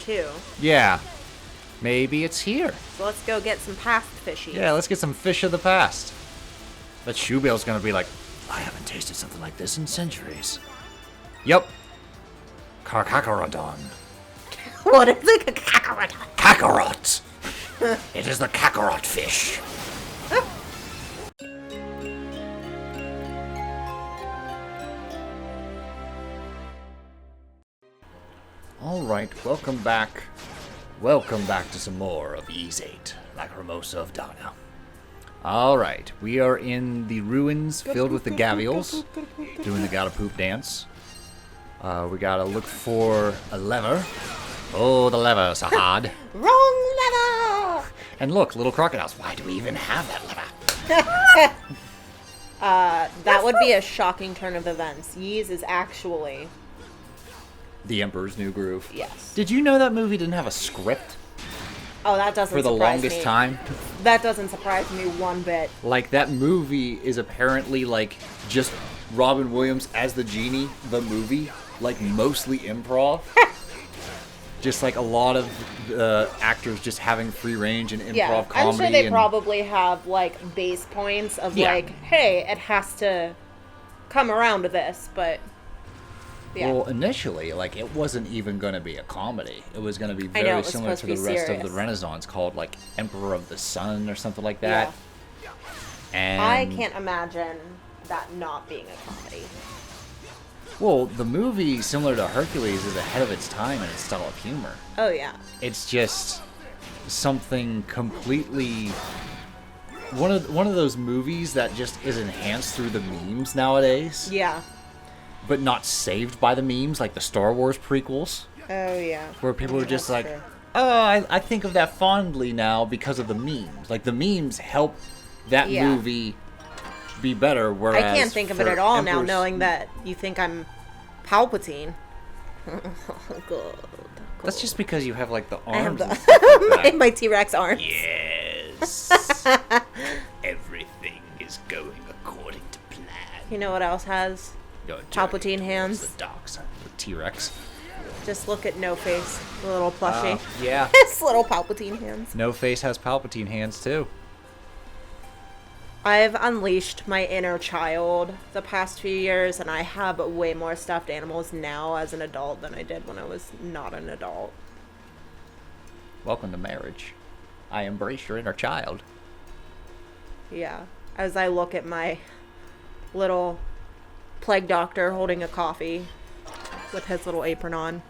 too. Yeah. Maybe it's here. So let's go get some past fishies. Yeah, let's get some fish of the past. But Shoebil's gonna be like, I haven't tasted something like this in centuries. Yep. Carcacarodon. What is it? Kakarot. Kakarot! It is the Kakarot fish. Alright, welcome back. Welcome back to some more of VIII Lacrimosa of Dana. Alright, we are in the ruins filled with the Gavials, doing the gotta poop dance. We gotta look for a lever. Oh, the lever, Sahad. Wrong lever! And look, little crocodiles. Why do we even have that lever? That would be a shocking turn of events. Ys is actually... The Emperor's New Groove. Yes. Did you know that movie didn't have a script Oh, that doesn't for the surprise longest me. time? That doesn't surprise me one bit. Like, that movie is apparently, like, just Robin Williams as the genie, the movie, like, mostly improv. Just, like, a lot of actors just having free range and improv comedy. I'm sure they probably have, like, base points of, like, hey, it has to come around to this, but... Yeah. Well, initially, like, it wasn't even going to be a comedy. It was going to be very similar to the rest of the Renaissance, called, like, Emperor of the Sun or something like that. Yeah. And I can't imagine that not being a comedy. Well, the movie, similar to Hercules, is ahead of its time in its style of humor. Oh, yeah. It's just something completely... One of those movies that just is enhanced through the memes nowadays. Yeah. But not saved by the memes, like the Star Wars prequels. Oh, yeah. Where people are just like, true. oh, I think of that fondly now because of the memes. Like, the memes help that movie be better, whereas... I can't think of it at all now, knowing that you think I'm Palpatine. Good. That's just because you have, like, the arms. I have my T-Rex arms. Yes. Everything is going according to plan. You know what else has Palpatine hands? The dark side of the T-Rex. Just look at No Face, the little plushie. Yeah. His little Palpatine hands. No Face has Palpatine hands, too. I've unleashed my inner child the past few years, and I have way more stuffed animals now as an adult than I did when I was not an adult. Welcome to marriage. I embrace your inner child. Yeah. As I look at my little plague doctor holding a coffee with his little apron on.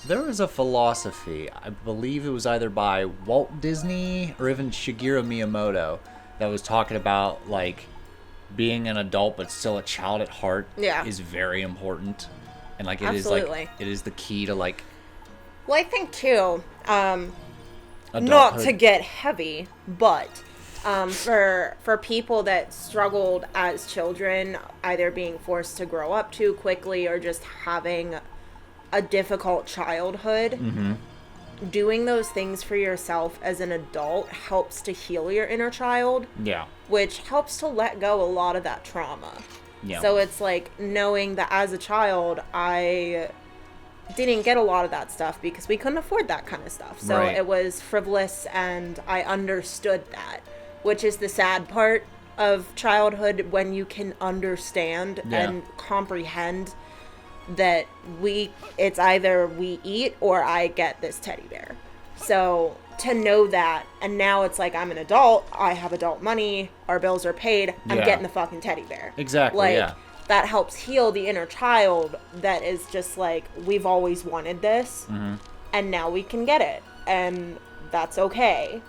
There is a philosophy, I believe it was either by Walt Disney or even Shigeru Miyamoto, that was talking about, like, being an adult but still a child at heart is very important. And, like, it Absolutely. is, like, it is the key to, like... Well, I think, too, not adulthood. to get heavy, but for people that struggled as children, either being forced to grow up too quickly or just having a difficult childhood, doing those things for yourself as an adult helps to heal your inner child. Yeah. Which helps to let go a lot of that trauma. Yeah. So it's like knowing that as a child, I didn't get a lot of that stuff because we couldn't afford that kind of stuff. So it was frivolous, and I understood that, which is the sad part of childhood, when you can understand and comprehend that it's either we eat or I get this teddy bear. So to know that, and now it's like I'm an adult, I have adult money, our bills are paid, I'm getting the fucking teddy bear. Exactly, like, that helps heal the inner child that is just like, we've always wanted this, and now we can get it, and that's okay.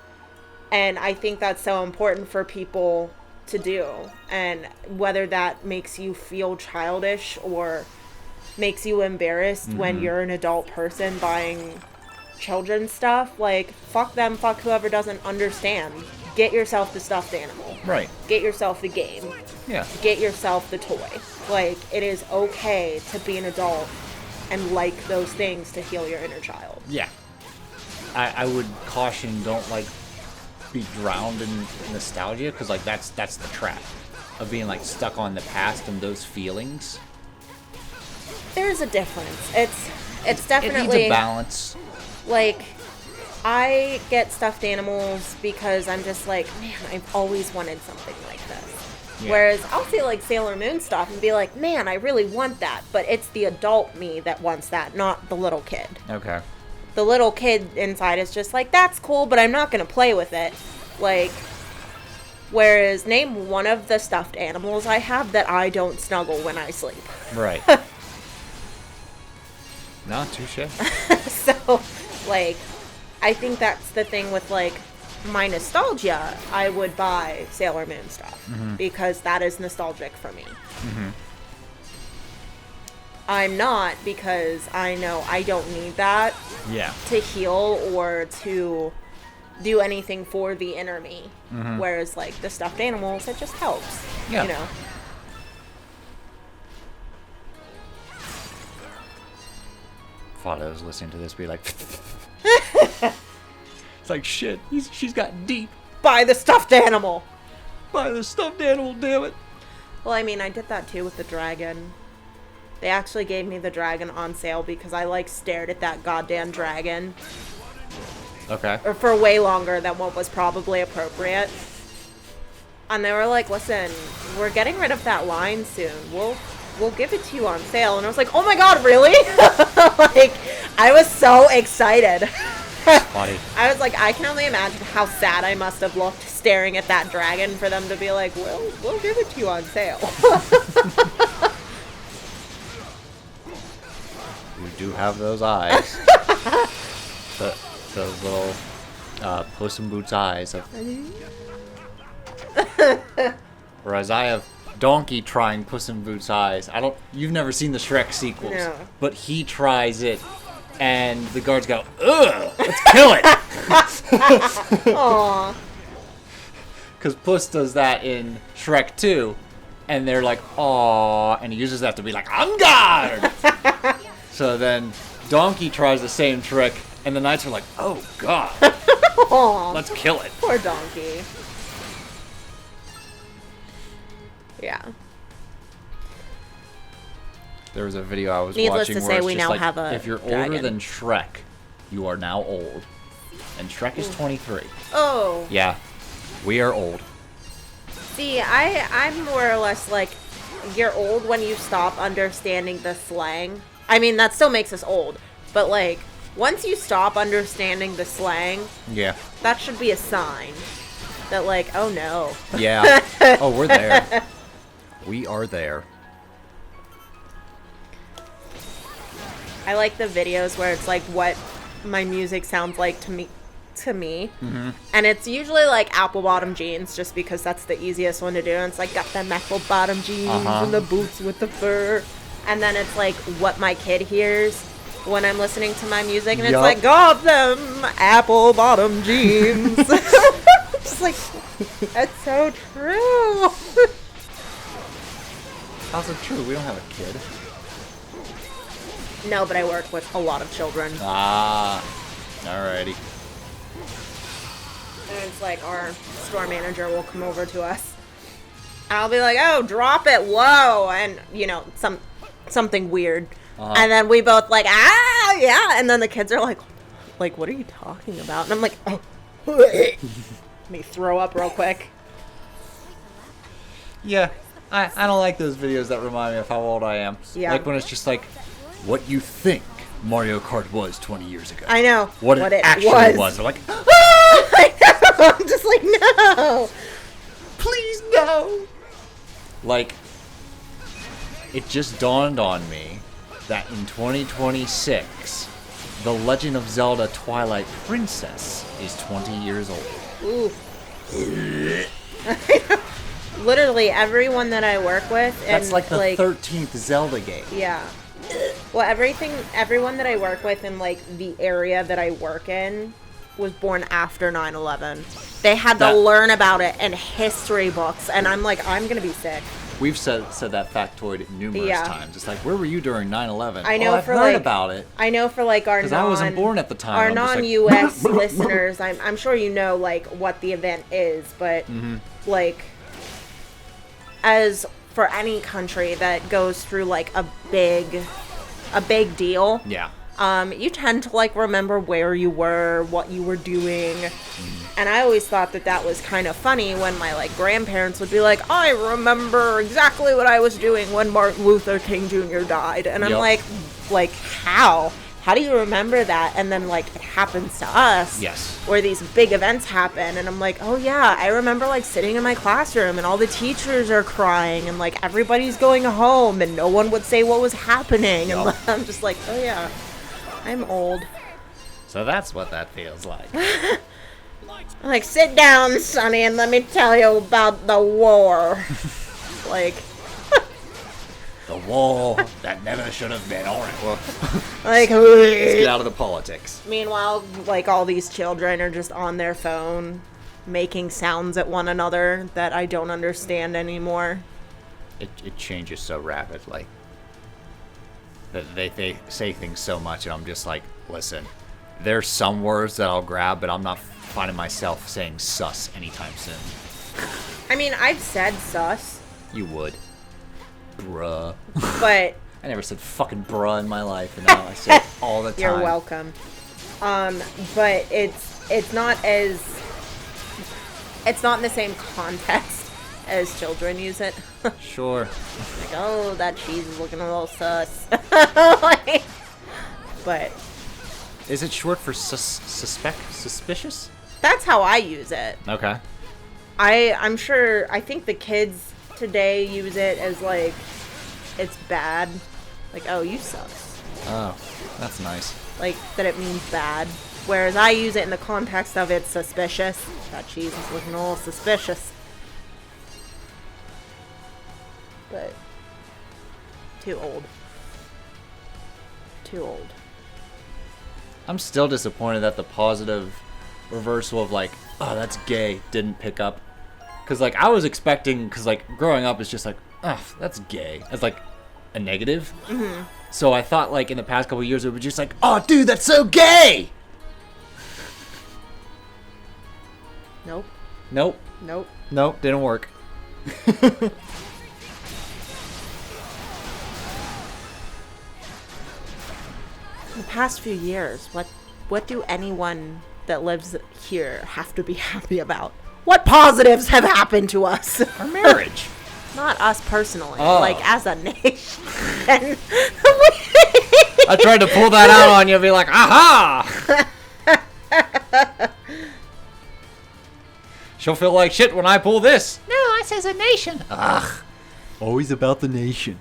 And I think that's so important for people to do, and whether that makes you feel childish or makes you embarrassed when you're an adult person buying children's stuff, like, fuck them, fuck whoever doesn't understand. Get yourself the stuffed animal. Right. Get yourself the game. Yeah. Get yourself the toy. Like, it is okay to be an adult and like those things to heal your inner child. Yeah. I would caution, don't, like, be drowned in nostalgia, because, like, that's the trap of being, like, stuck on the past and those feelings. There's a difference. It's definitely... It needs a balance. like, I get stuffed animals because I'm just like, man, I've always wanted something like this. Yeah. Whereas I'll see, like, Sailor Moon stuff and be like, man, I really want that. But it's the adult me that wants that, not the little kid. Okay. The little kid inside is just like, that's cool, but I'm not going to play with it. Like, whereas name one of the stuffed animals I have that I don't snuggle when I sleep. Right. Not touche. So, like, I think that's the thing with, like, my nostalgia. I would buy Sailor Moon stuff because that is nostalgic for me. Mm-hmm. I'm not, because I know I don't need that to heal or to do anything for the inner me. Mm-hmm. Whereas, like, the stuffed animals, it just helps. Yeah. You know? Thought I was listening to this be like... It's like, shit, she's got deep. Buy the stuffed animal! Buy the stuffed animal, damn it! Well, I mean, I did that too with the dragon. They actually gave me the dragon on sale because I, like, stared at that goddamn dragon. Okay. Or for way longer than what was probably appropriate. And they were like, listen, we're getting rid of that line soon. We'll give it to you on sale. And I was like, oh my god, really? Like, I was so excited. Funny. I was like, I can only imagine how sad I must have looked staring at that dragon for them to be like, well, we'll give it to you on sale. You do have those eyes. Those little Puss in Boots eyes. Whereas I have Donkey trying Puss in Boots eyes. You've never seen the Shrek sequels. No. But he tries it, and the guards go, ugh, let's kill it. Aww. Because Puss does that in Shrek 2, and they're like, aw, and he uses that to be like, on guard! So then Donkey tries the same trick, and the knights are like, oh god, let's kill it. Poor Donkey. Yeah. There was a video I was Needless watching to where say, it's we just now like, have a if you're dragon. older than Shrek, you are now old. And Shrek is 23. Oh. Yeah, we are old. See, I'm more or less like, you're old when you stop understanding the slang. I mean, that still makes us old. But, like, once you stop understanding the slang, that should be a sign that, like, oh no. Yeah. Oh, we're there. We are there. I like the videos where it's like what my music sounds like to me. Mm-hmm. And it's usually like apple bottom jeans, just because that's the easiest one to do. And it's like, got them apple bottom jeans and the boots with the fur. And then it's like what my kid hears when I'm listening to my music, and it's like, got them apple bottom jeans. Just like, that's so true. How's it true? We don't have a kid. No, but I work with a lot of children. Ah, alrighty. And it's like our store manager will come over to us. I'll be like, oh, drop it low. And, you know, something weird. And then we both like, ah, yeah. And then the kids are like, what are you talking about? And I'm like, oh. Let me throw up real quick. Yeah, I don't like those videos that remind me of how old I am. Yeah. Like when it's just like, what you think Mario Kart was 20 years ago. I know. What it actually was. They're like, ah! I know. I'm just like, no. Please, no. Like, it just dawned on me that in 2026, The Legend of Zelda Twilight Princess is 20 years old. Ooh. Literally everyone that I work with, and that's like the 13th Zelda game. Yeah. Well, everyone that I work with in like the area that I work in was born after 9/11. They had to learn about it in history books, and I'm like, I'm gonna be sick. We've said that factoid numerous times. It's like, where were you during 9/11? I know, I've heard about it. I know for like our I wasn't born at the time. Our non-US listeners, I'm sure you know like what the event is, but like, as for any country that goes through like a big deal, you tend to, like, remember where you were, what you were doing. And I always thought that that was kind of funny when my, like, grandparents would be like, I remember exactly what I was doing when Martin Luther King Jr. died. And I'm like, how? How do you remember that? And then, like, it happens to us. Yes. Where these big events happen. And I'm like, oh, yeah, I remember, like, sitting in my classroom and all the teachers are crying and, like, everybody's going home and no one would say what was happening. And I'm just like, oh, yeah, I'm old. So that's what that feels like. Like, sit down, Sonny, and let me tell you about the war. Like... The war that never should have been. All right, well, like, let's get out of the politics. Meanwhile, like, all these children are just on their phone, making sounds at one another that I don't understand anymore. It changes so rapidly. They say things so much, and I'm just like, listen, there's some words that I'll grab, but I'm not finding myself saying sus anytime soon. I mean, I've said sus. You would. Bruh. But I never said fucking bruh in my life, and now I say it all the time. You're welcome. But it's not in the same context as children use it. Sure. Like, oh, that cheese is looking a little sus. Like, but is it short for suspicious? That's how I use it. Okay. I'm sure. I think the kids today use it as, like, it's bad. Like, oh, you sus. Oh, that's nice. Like, that it means bad. Whereas I use it in the context of it's suspicious. That cheese is looking a little suspicious. But, too old. Too old. I'm still disappointed that the positive reversal of, like, oh, that's gay, didn't pick up. Because, like, I was expecting, because, like, growing up is just like, oh, that's gay. As, like, a negative. Mm-hmm. So I thought, like, in the past couple of years, it was just like, oh, dude, that's so gay! Nope. Nope. Nope. Nope, didn't work. The past few years, what do anyone that lives here have to be happy about? What positives have happened to us? Our marriage. Not us personally, oh. like as a nation. I tried to pull that out on you and be like, aha! She'll feel like shit when I pull this. No, us as a nation. Ugh. Always about the nation.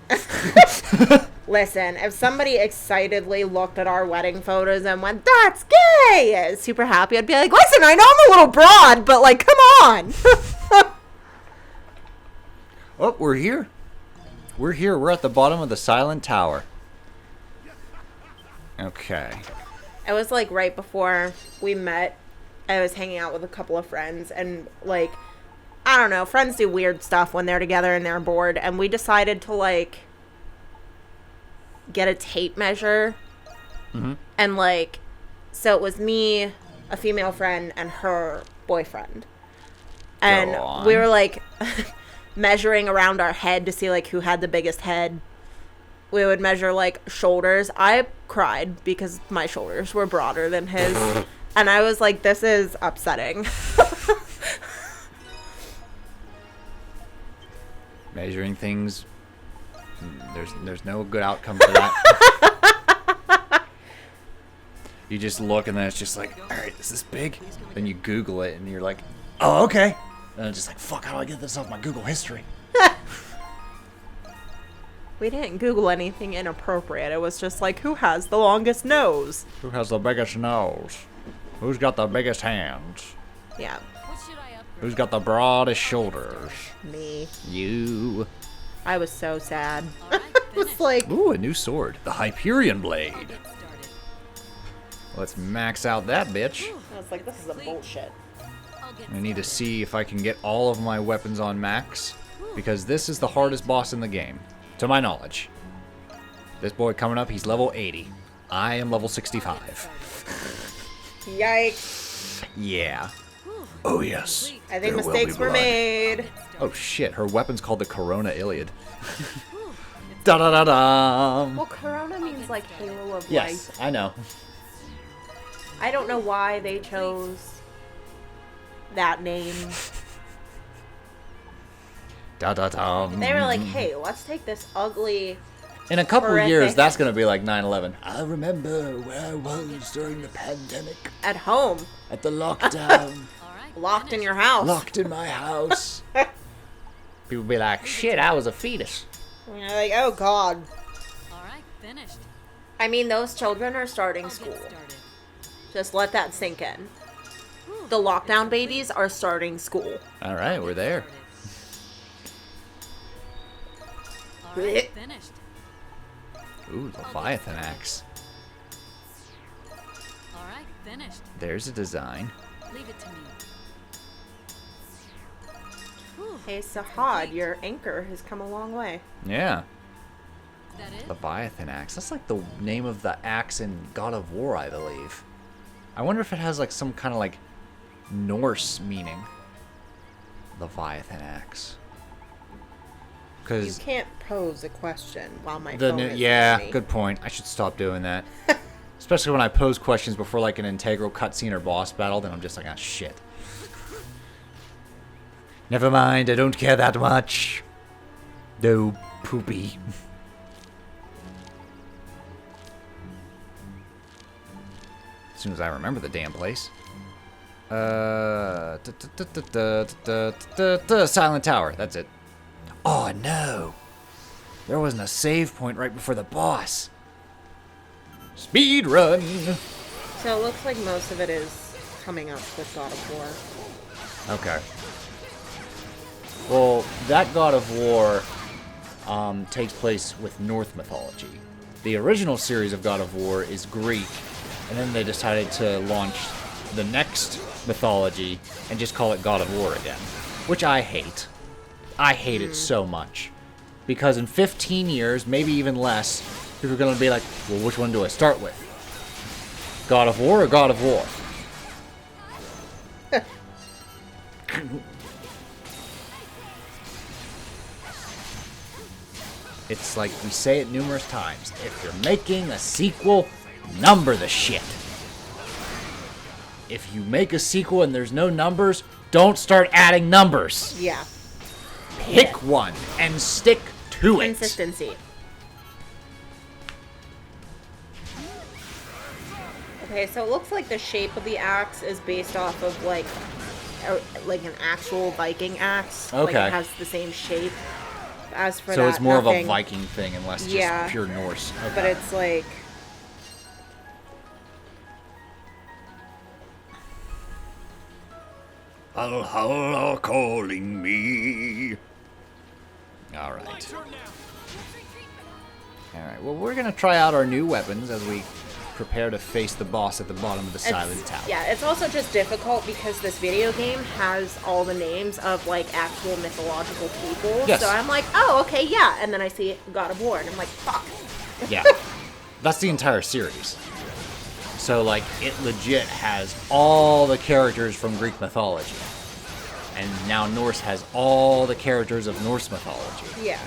Listen, if somebody excitedly looked at our wedding photos and went, that's gay, super happy, I'd be like, listen, I know I'm a little broad, but, like, come on. Oh, we're here. We're here. We're at the bottom of the Silent Tower. Okay. It was, like, right before we met. I was hanging out with a couple of friends, and, like, I don't know, friends do weird stuff when they're together and they're bored, and we decided to, like, get a tape measure. Mm-hmm. And, like, so it was me, a female friend, and her boyfriend. And we were, like, measuring around our head to see, like, who had the biggest head. We would measure, like, shoulders. I cried because my shoulders were broader than his. And I was like, this is upsetting. Measuring things, there's no good outcome for that. You just look and then it's just like, all right, is this big? Then you Google it and you're like, oh, okay. And it's just like, fuck, how do I get this off my Google history? We didn't Google anything inappropriate. It was just like, who has the longest nose? Who has the biggest nose? Who's got the biggest hands? Yeah. Who's got the broadest shoulders? Me. You. I was so sad. It was like... Ooh, a new sword. The Hyperion Blade. Let's max out that bitch. I was like, this is a bullshit. I need to see if I can get all of my weapons on max, because this is the hardest boss in the game, to my knowledge. This boy coming up, he's level 80. I am level 65. Yikes. Yeah. Oh, yes. I think mistakes were made. Oh, shit. Her weapon's called the Corona Iliad. Da da da da. Well, Corona means like halo of Yes, light. I know. I don't know why they chose that name. Da da da. They were like, hey, let's take this ugly... In a couple of horrific- years, that's going to be like 9/11. I remember where I was during the pandemic. At home. At the lockdown. Locked in your house. Locked in my house. People be like, shit, I was a fetus. And you're like, oh, God. All right, finished. I mean, those children are starting school. Just let that sink in. The lockdown babies are starting school. All right, we're there. All right, finished. Ooh, Leviathan axe. All right, finished. There's a design. Leave it to me. Hey, Sahad, your anchor has come a long way. Yeah. Is that it? Leviathan axe. That's like the name of the axe in God of War, I believe. I wonder if it has like some kind of like Norse meaning. Leviathan axe. You Because can't pose a question while my phone is yeah, with me. good point. I should stop doing that. Especially when I pose questions before like an integral cutscene or boss battle, then I'm just like, ah, shit. Never mind, I don't care that much. No, poopy. As soon as I remember the damn place. Silent Tower, that's it. Oh no! There wasn't a save point right before the boss. Speed run! So it looks like most of it is coming up with God of War. Okay. Well, that God of War takes place with Norse mythology. The original series of God of War is Greek, and then they decided to launch the next mythology and just call it God of War again, which I hate. I hate it so much. Because in 15 years, maybe even less, people are going to be like, well, which one do I start with? God of War or God of War? It's like we say it numerous times. If you're making a sequel, number the shit. If you make a sequel and there's no numbers, don't start adding numbers. Yeah. Pick one and stick to it. Consistency. Okay, so it looks like the shape of the axe is based off of like an actual Viking axe. Like Okay. it has the same shape. As for So that, it's more of a nothing- Viking thing unless just Yeah. pure Norse. Okay. But it's like Valhalla calling me. All right. All right. Well, we're gonna try out our new weapons as we prepare to face the boss at the bottom of the Silent Tower. yeah, it's also just difficult because this video game has all the names of like actual mythological people. Yes. So I'm like, oh, okay, yeah, and then I see God of War, and I'm like, fuck. Yeah. That's the entire series. So, like, it legit has all the characters from Greek mythology. And now Norse has all the characters of Norse mythology. Yeah.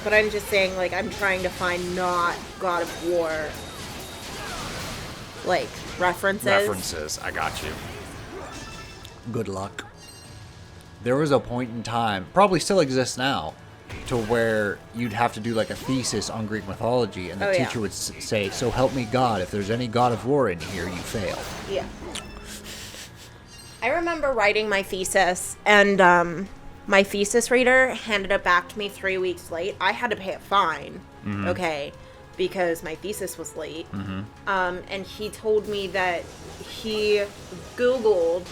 But I'm just saying, like, I'm trying to find not God of War, like, references. I got you. Good luck. There was a point in time, probably still exists now, to where you'd have to do like a thesis on Greek mythology, and the Oh, yeah. teacher would say, "So help me God, if there's any God of War in here, you fail." Yeah. I remember writing my thesis, and my thesis reader handed it back to me 3 weeks late. I had to pay a fine, okay, because my thesis was late. And he told me that he Googled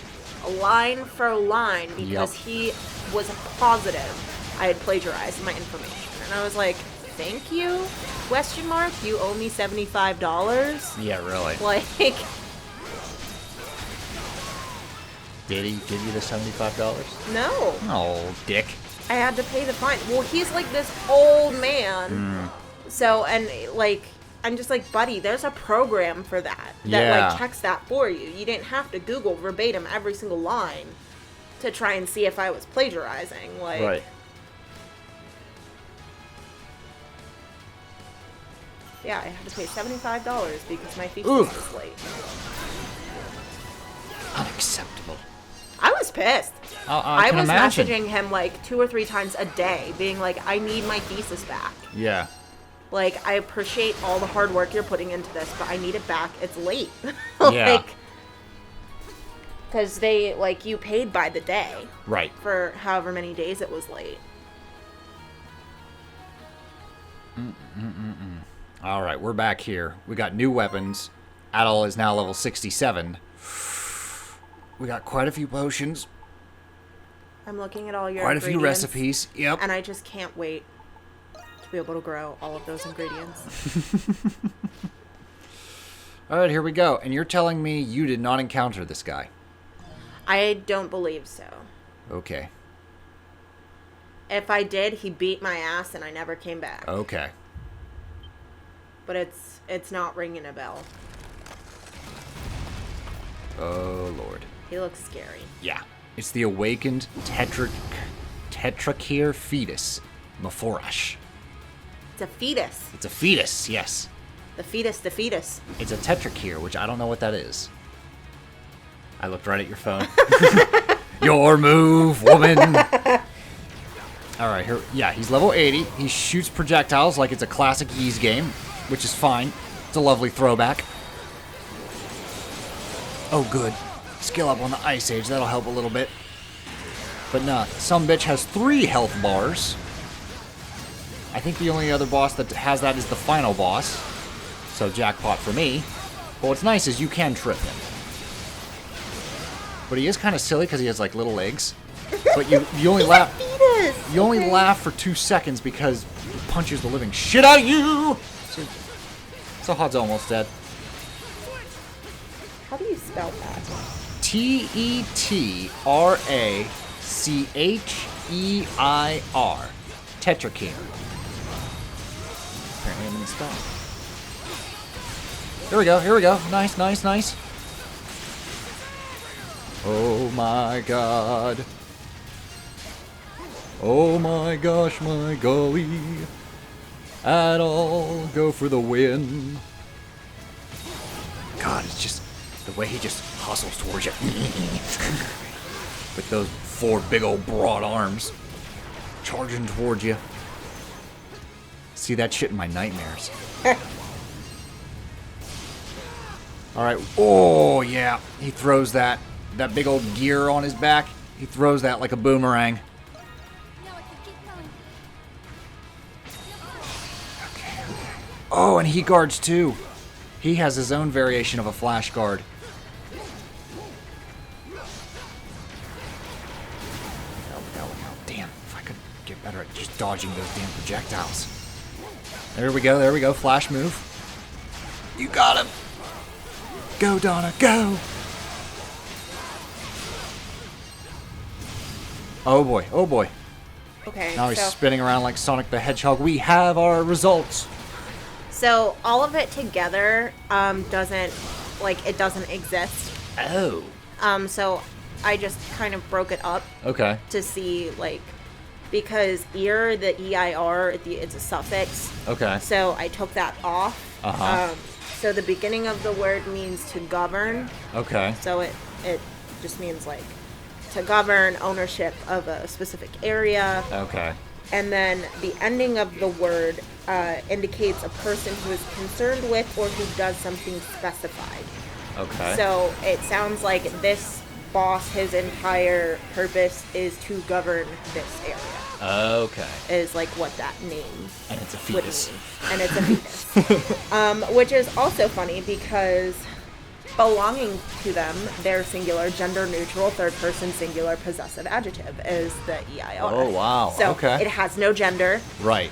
line for line because he was positive I had plagiarized my information. And I was like, thank you? Question mark? You owe me $75? Yeah, really. Like... Did he give you the $75? No. Oh, dick. I had to pay the fine. Well, he's like this old man. So, and like, I'm just like, buddy, there's a program for that. That like checks that for you. You didn't have to Google verbatim every single line to try and see if I was plagiarizing. Like, Right. Yeah, I had to pay $75 because my thesis Oof. was late. Unacceptable. I was pissed. I can was imagine. messaging him like 2 or 3 times a day, being like, I need my thesis back. Yeah. Like, I appreciate all the hard work you're putting into this, but I need it back. It's late. Yeah. Like, because they, like, you paid by the day. Right. For however many days it was late. All right, we're back here. We got new weapons. Adol is now level 67. We got quite a few potions. I'm looking at all your Quite a few ingredients, recipes. Yep. and I just can't wait to be able to grow all of those ingredients. All right, here we go. And you're telling me you did not encounter this guy? I don't believe so. Okay. If I did, he beat my ass and I never came back. Okay. But it's not ringing a bell. Oh, Lord. He looks scary. Yeah. It's the awakened tetrachir fetus, Mephorash. It's a fetus. It's a fetus, yes. The fetus. It's a tetrachir, which I don't know what that is. I looked right at your phone. Your move, woman. All right, here. Yeah, he's level 80. He shoots projectiles like it's a classic Ys game, which is fine. It's a lovely throwback. Oh, good. Skill up on the Ice Age. That'll help a little bit. But nah, some bitch has 3 health bars. I think the only other boss that has that is the final boss. So jackpot for me. But what's nice is you can trip him. But he is kind of silly because he has like little legs. But you only laugh. You only laugh for 2 seconds because he punches the living shit out of you. So Hod's almost dead. How do you spell that? Tetrachir. Tetrachir. Apparently I'm in the spell. Here we go. Nice. Oh my god. Oh my gosh, my golly. Adol, go for the win. God, it's just the way he just hustles towards you. With those 4 big old broad arms. Charging towards you. See that shit in my nightmares. Alright. Oh, yeah. He throws that big old gear on his back. He throws that like a boomerang. Oh, and he guards too. He has his own variation of a flash guard. Oh, damn. If I could get better at just dodging those damn projectiles. There we go. Flash move. You got him. Go, Donna, go. Oh boy. Okay. Now he's spinning around like Sonic the Hedgehog. We have our results. So all of it together doesn't exist. Oh. So I just kind of broke it up. Okay. To see because ear, the EIR, it's a suffix. Okay. So I took that off. Uh-huh. So the beginning of the word means to govern. Okay. So it just means to govern ownership of a specific area. Okay. And then the ending of the word indicates a person who is concerned with or who does something specified. Okay. So it sounds like this boss, his entire purpose is to govern this area. Okay. Is what that name And it's a would fetus. mean. And it's a fetus. Which is also funny because belonging to them, their singular, gender neutral, third person singular possessive adjective is the EIR. Oh, wow. So Okay. it has no gender. Right.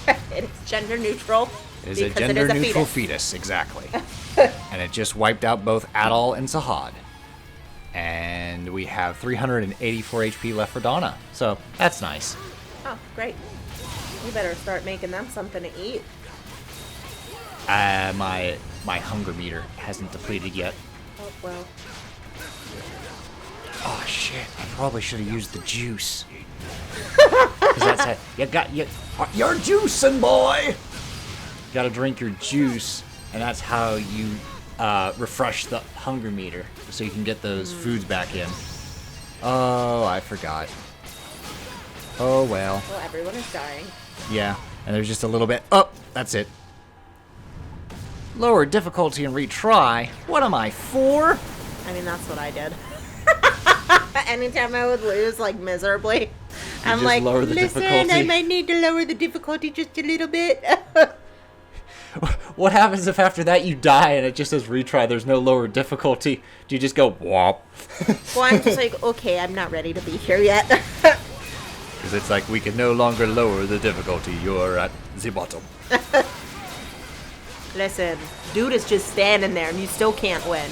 It is gender neutral. It is a gender neutral fetus, exactly. And it just wiped out both Adol and Sahad. And we have 384 HP left for Donna. So that's nice. Oh, great. You better start making them something to eat. My hunger meter hasn't depleted yet. Oh, well. Oh shit! I probably should have used the juice. 'Cause that's it. You're juicing, boy. got to drink your juice, and that's how you refresh the hunger meter, so you can get those foods back in. Oh, I forgot. Oh, well. Well, everyone is dying. Yeah, and there's just a little bit. Oh, that's it. Lower difficulty and retry. What am I, 4? I mean, that's what I did. Anytime I would lose, like, miserably, I'm just like, lower the listen, difficulty." I might need to lower the difficulty just a little bit. What happens if after that you die and it just says retry, there's no lower difficulty? Do you just go, whop? Well, I'm just like, okay, I'm not ready to be here yet. Because it's like, we can no longer lower the difficulty. You're at the bottom. Listen, dude is just standing there and you still can't win.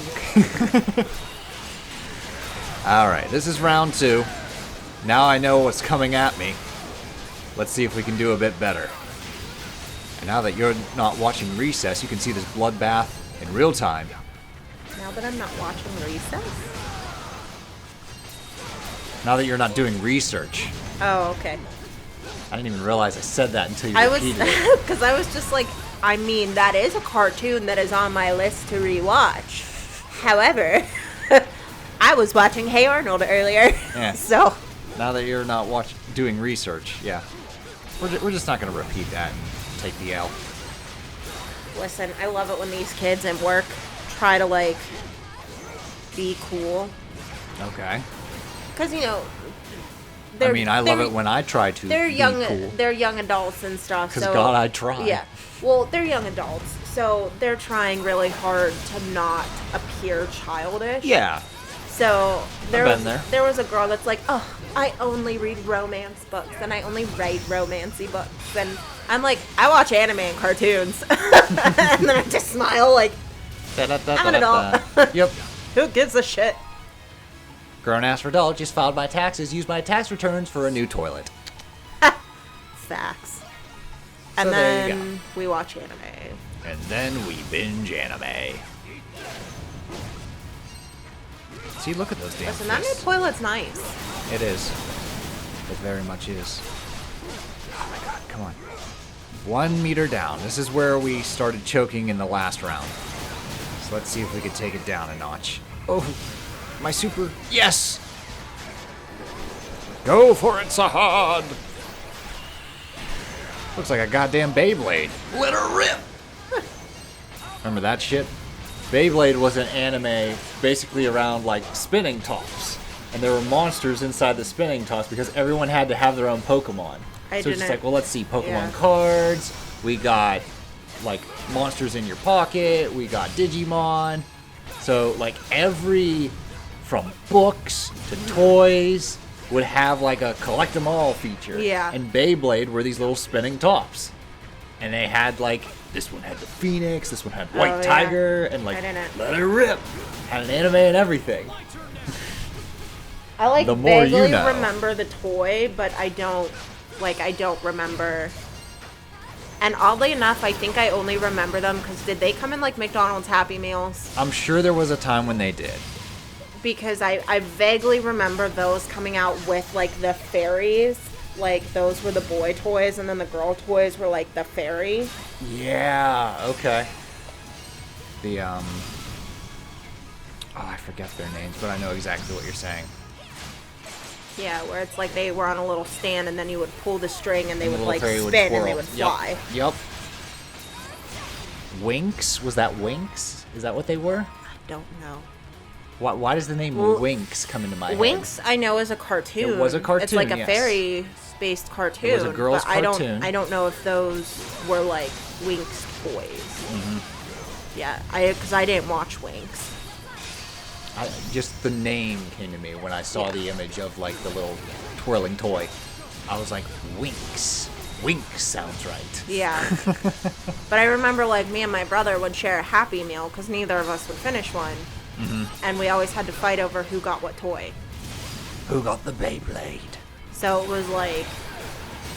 Alright, this is round 2. Now I know what's coming at me. Let's see if we can do a bit better. And now that you're not watching Recess, you can see this bloodbath in real time. Now that I'm not watching Recess? Now that you're not doing research. Oh, okay. I didn't even realize I said that until you I was, repeated it. because I was just like, I mean, that is a cartoon that is on my list to rewatch. However, I was watching Hey Arnold earlier, Yeah. so. Now that you're not doing research, yeah. We're just not going to repeat that and take the L. Listen, I love it when these kids at work try to, like, be cool. Okay. Because, you know, I mean, I love it when I try to they're be young, cool. They're young adults and stuff. Because so, God, I try. Yeah. Well, they're young adults, so they're trying really hard to not appear childish. Yeah. So been there. there was a girl that's like, oh, I only read romance books and I only write romancy books, and I'm like, I watch anime and cartoons, and then I just smile like, I'm an adult. Yep. Who gives a shit? Grown-ass adult just filed my taxes, used my tax returns for a new toilet. Facts. So And there you then we watch anime. And then we binge anime. See, look at those damn Listen, that new fists. toilet's nice. It is. It very much is. Oh my god, come on. 1 meter down. This is where we started choking in the last round. So let's see if we can take it down a notch. Oh, my super. Yes! Go for it, Sahad! Looks like a goddamn Beyblade. Let her rip! Remember that shit? Beyblade was an anime basically around like spinning tops. And there were monsters inside the spinning tops because everyone had to have their own Pokemon. So it's just like, well, let's see, Pokemon cards. We got like monsters in your pocket. We got Digimon. So like every, from books to toys, would have like a collect them all feature. Yeah. And Beyblade were these little spinning tops. And they had like, this one had the Phoenix, this one had White Tiger, and like, let it rip. Had an anime and everything. I like The more vaguely you know. remember the toy, but I don't remember. And oddly enough, I think I only remember them because did they come in like McDonald's Happy Meals? I'm sure there was a time when they did. Because I vaguely remember those coming out with like the fairies. Like those were the boy toys and then the girl toys were like the fairy. Yeah, okay. The, oh, I forget their names, but I know exactly what you're saying. Yeah, where it's like they were on a little stand and then you would pull the string and they would the like fairy spin would and they twirl. would fly. Yep. Winx? Was that Winx? Is that what they were? I don't know. Why does the name Well, Winx come into my head? Winx, I know, is a cartoon. It was a cartoon, It's like a yes. fairy-based cartoon. It was a girl's but cartoon. I don't know if those were like Winx toys. Mm-hmm. Yeah, because I didn't watch Winx. Just the name came to me when I saw Yeah. the image of like the little twirling toy. I was like, Winx. Winx sounds right. Yeah. But I remember like me and my brother would share a Happy Meal because neither of us would finish one. Mm-hmm. And we always had to fight over who got what toy. Who got the Beyblade? So it was like,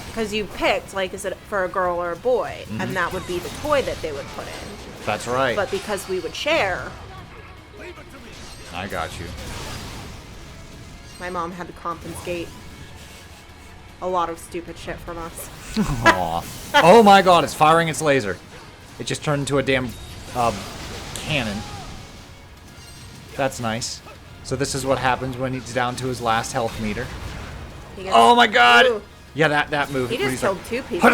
because you picked, like, is it for a girl or a boy? Mm-hmm. And that would be the toy that they would put in. That's right. But because we would share, I got you. my mom had to confiscate a lot of stupid shit from us. Aw. Oh my god, it's firing its laser. It just turned into a damn cannon. That's nice. So this is what happens when he's down to his last health meter. Oh my god! Ooh. Yeah, that move. He when just he's killed 2 people.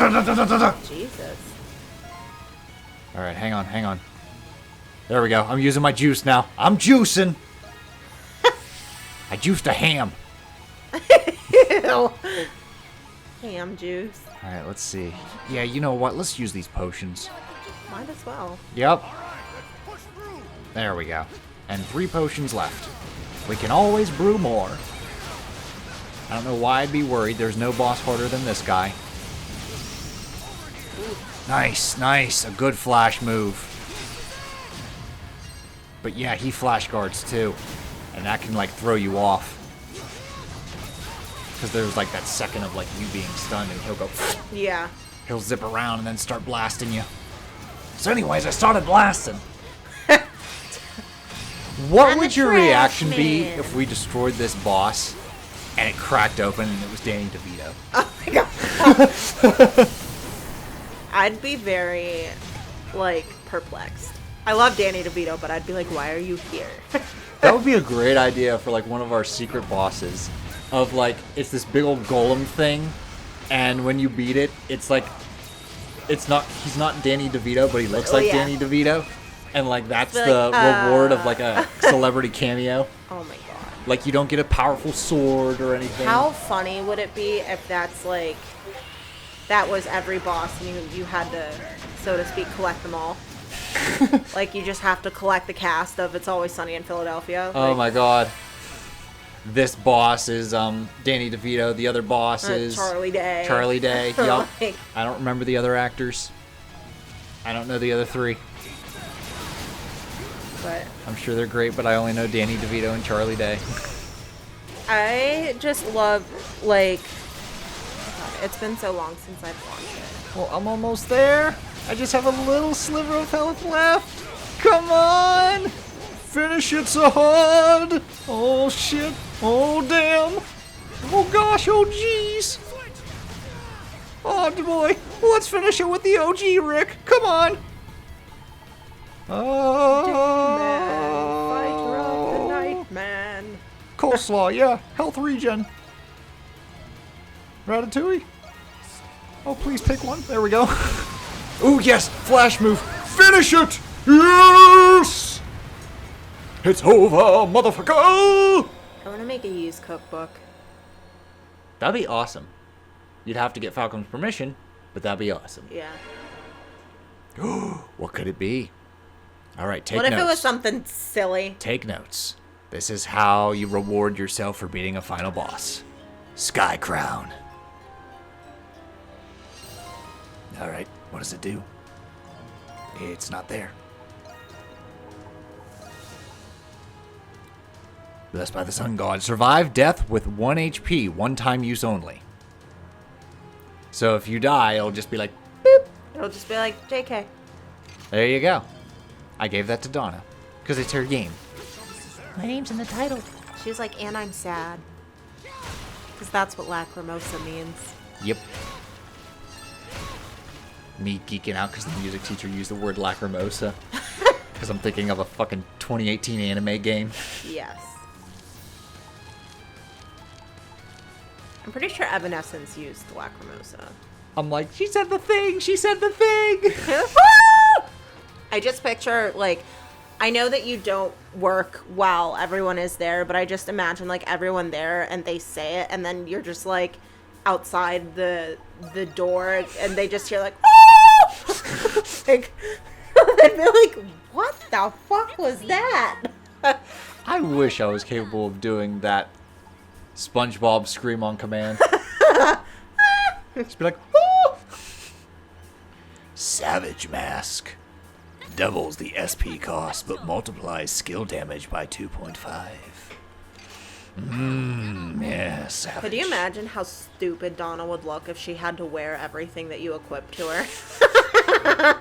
Jesus. Alright, hang on. There we go. I'm using my juice now. I'm juicing! I juiced a ham. Ew. Ham juice. Alright, let's see. Yeah, you know what? Let's use these potions. Might as well. Yep. There we go. And 3 potions left. We can always brew more. I don't know why I'd be worried. There's no boss harder than this guy. Nice. A good flash move. But yeah, he flash guards too. And that can like throw you off. Because there's like that second of like you being stunned and he'll go... Yeah. He'll zip around and then start blasting you. So anyways, I started blasting. What I'm would a your trash reaction be man. if we destroyed this boss and it cracked open and it was Danny DeVito? Oh my god. I'd be very, like, perplexed. I love Danny DeVito, but I'd be like, why are you here? That would be a great idea for like one of our secret bosses. Of like, it's this big old golem thing, and when you beat it, it's like, he's not Danny DeVito, but he looks like Danny DeVito. And like that's the reward of like a celebrity cameo. Oh my god. Like you don't get a powerful sword or anything. How funny would it be if that's like, that was every boss and you had to, so to speak, collect them all? Like you just have to collect the cast of It's Always Sunny in Philadelphia. Oh Like, my god. This boss is Danny DeVito. The other boss is Charlie Day. Charlie Day. Yup. Like- I don't remember the other actors. I don't know the other 3. But I'm sure they're great, but I only know Danny DeVito and Charlie Day. I just love, like, God, it's been so long since I've watched it. Well, I'm almost there. I just have a little sliver of health left. Come on. Finish it, Sahad. Oh, shit. Oh, damn. Oh, gosh. Oh, jeez. Oh, boy. Let's finish it with the OG, Rick. Come on. Fighter of the night, man. Coleslaw, yeah. Health regen. Ratatouille. Oh, please pick one. There we go. Ooh, yes. Flash move. Finish it. Yes. It's over, motherfucker. I want to make a used cookbook. That'd be awesome. You'd have to get Falcom's permission, but that'd be awesome. Yeah. What could it be? All right, take What notes. if it was something silly? Take notes. This is how you reward yourself for beating a final boss. Sky Crown. All right, what does it do? It's not there. Blessed by the Sun God. Survive death with 1 HP, one-time use only. So if you die, it'll just be like, boop. It'll just be like, JK. There you go. I gave that to Donna, because it's her game. My name's in the title. She was like, and I'm sad. Because that's what Lacrimosa means. Yep. Me geeking out because the music teacher used the word Lacrimosa. Because I'm thinking of a fucking 2018 anime game. Yes. I'm pretty sure Evanescence used Lacrimosa. I'm like, she said the thing! She said the thing! I just picture, like, I know that you don't work while everyone is there, but I just imagine, like, everyone there and they say it, and then you're just, like, outside the door, and they just hear, like, like, they'd be like, what the fuck was that? I wish I was capable of doing that SpongeBob scream on command. Just be like, oh! Savage Mask. Doubles the SP cost, but multiplies skill damage by 2.5. Yeah, savage. Could you imagine how stupid Donna would look if she had to wear everything that you equipped to her?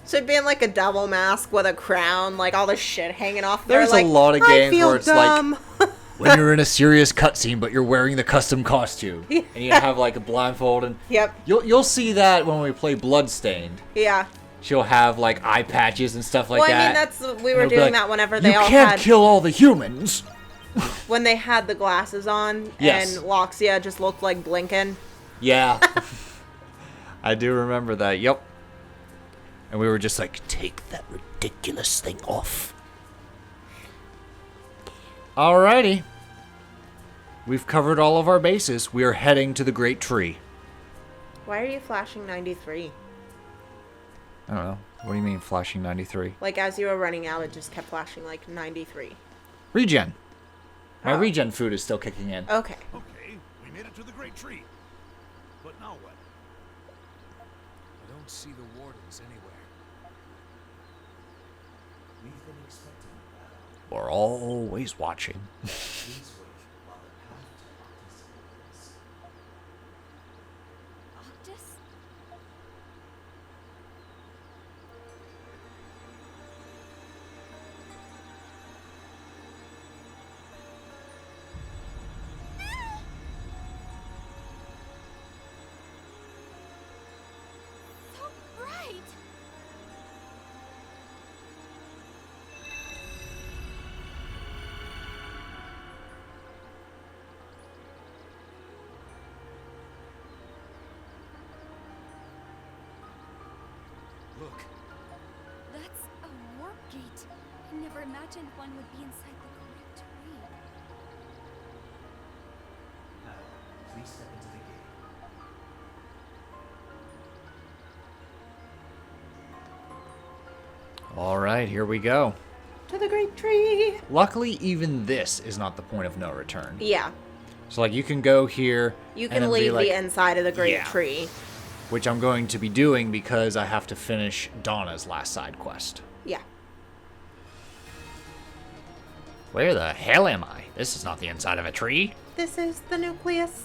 She'd be in like a devil mask with a crown, like all the shit hanging off there. There's like, a lot of I games feel where it's dumb. like when you're in a serious cutscene, but you're wearing the custom costume, and you have like a blindfold, and Yep. you'll see that when we play Bloodstained. Yeah. she'll have like eye patches and stuff like well, that. I mean, we were It'll be doing like, that whenever they you all can't had kill all the humans. when they had the glasses on, Yes. and Loxia just looked like blinking. Yeah. I do remember that. Yep. And we were just like, take that ridiculous thing off. Alrighty. We've covered all of our bases. We are heading to the Great Tree. Why are you flashing 93? I don't know. What do you mean flashing 93? Like, as you were running out, it just kept flashing, like, 93. Regen. My Oh. regen food is still kicking in. Okay. Okay, we made it to the Great Tree. But now what? I don't see the wardens anywhere. We've been expecting that. We're always watching. Please wait while the path to Octus opens. Octus? So bright! Look, That's a warp gate. I never imagined one would be inside the great tree. now, please step into the gate. Alright, here we go. To the Great Tree! Luckily, even this is not the point of no return. Yeah. So, like, you can go here. You and can then be leave like, the inside of the Great Yeah. Tree. which I'm going to be doing because I have to finish Donna's last side quest. Yeah. Where the hell am I? This is not the inside of a tree. This is the nucleus.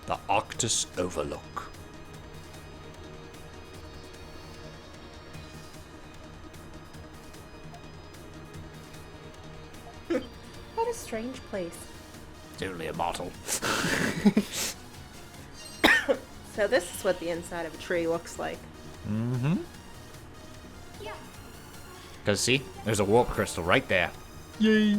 The Octus Overlook. What a strange place. It's only a bottle. So this is what the inside of a tree looks like. Mm-hmm. Yeah. Because, see, there's a warp crystal right there. Yay.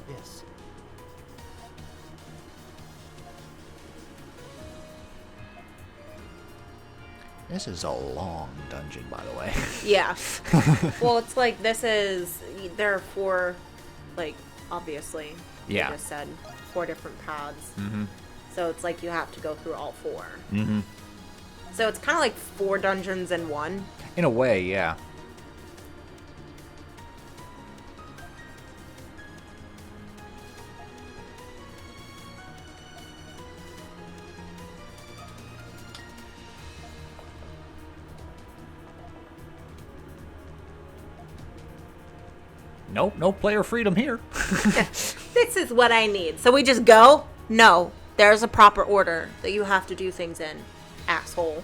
Yes. This is a long dungeon, by the way. Yeah. Well, it's like this is, there are four, like, obviously, Yeah. you just said, 4 different paths. Mm-hmm. So it's like you have to go through all 4. Mm-hmm. So it's kind of like 4 dungeons in one. In a way, yeah. Nope, no player freedom here. This is what I need. So we just go? No. There's a proper order that you have to do things in, asshole.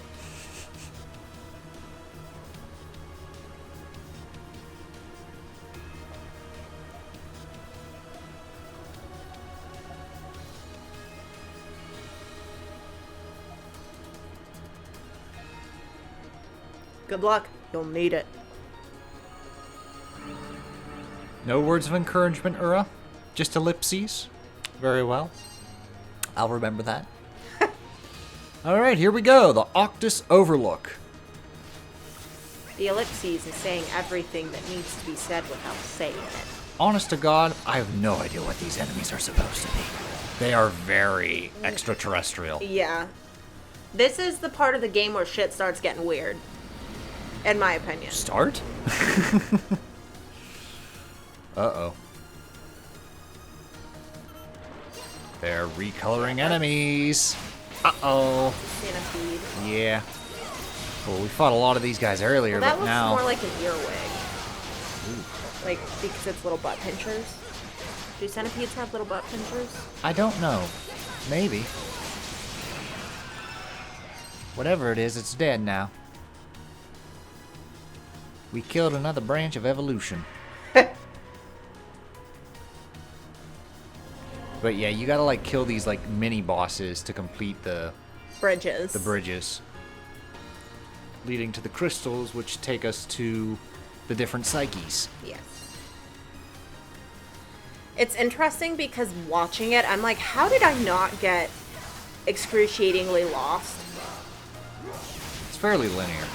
Good luck. You'll need it. No words of encouragement, Ura? Just ellipses? Very well. I'll remember that. Alright, here we go. The Octus Overlook. The ellipses is saying everything that needs to be said without saying it. Honest to God, I have no idea what these enemies are supposed to be. They are very extraterrestrial. Yeah. This is the part of the game where shit starts getting weird. In my opinion. Start? Uh-oh. They're recoloring enemies. Uh-oh. Centipede. Yeah. Well, we fought a lot of these guys earlier, Well, that but looks now... more like an earwig. Like, because it's little butt pinchers. Do centipedes have little butt pinchers? I don't know. Maybe. Whatever it is, it's dead now. We killed another branch of evolution. But yeah, you gotta like kill these like mini bosses to complete the Bridges. bridges. Leading to the crystals, which take us to the different psyches. Yes. It's interesting because watching it, I'm like, how did I not get excruciatingly lost? It's fairly linear.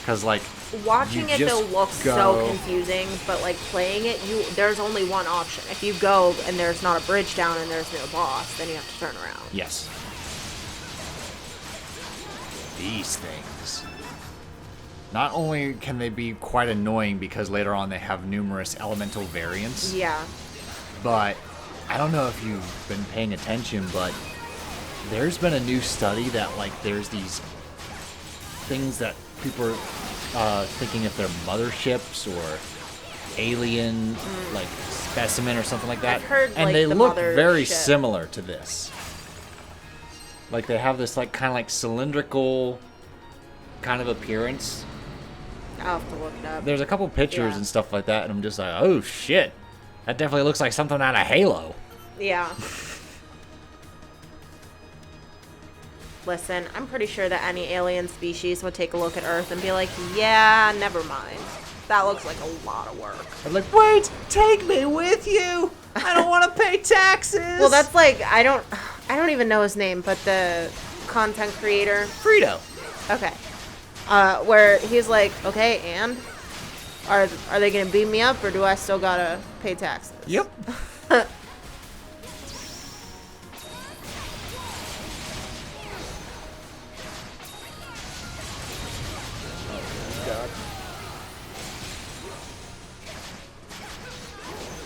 Because like Watching you it though just looks so go- confusing, but like playing it, there's only one option. If you go and there's not a bridge down and there's no boss, then you have to turn around. Yes. These things. Not only can they be quite annoying because later on they have numerous elemental variants, Yeah. but I don't know if you've been paying attention, but there's been a new study that like there's these things that people are thinking if they're motherships or alien like specimen or something like that. I've heard, and like, they the look very mothership. similar to this. Like they have this like kind of like cylindrical kind of appearance. I'll have to look it up. There's a couple pictures Yeah. and stuff like that, and I'm just like, oh shit, that definitely looks like something out of Halo. Yeah. Listen, I'm pretty sure that any alien species would take a look at Earth and be like, yeah, never mind. That looks like a lot of work. I'm like, wait, take me with you. I don't want to pay taxes. Well, that's like, I don't even know his name, but the content creator. Frito. Okay. Where he's like, okay, and? Are they gonna beat me up, or do I still gotta pay taxes? Yep.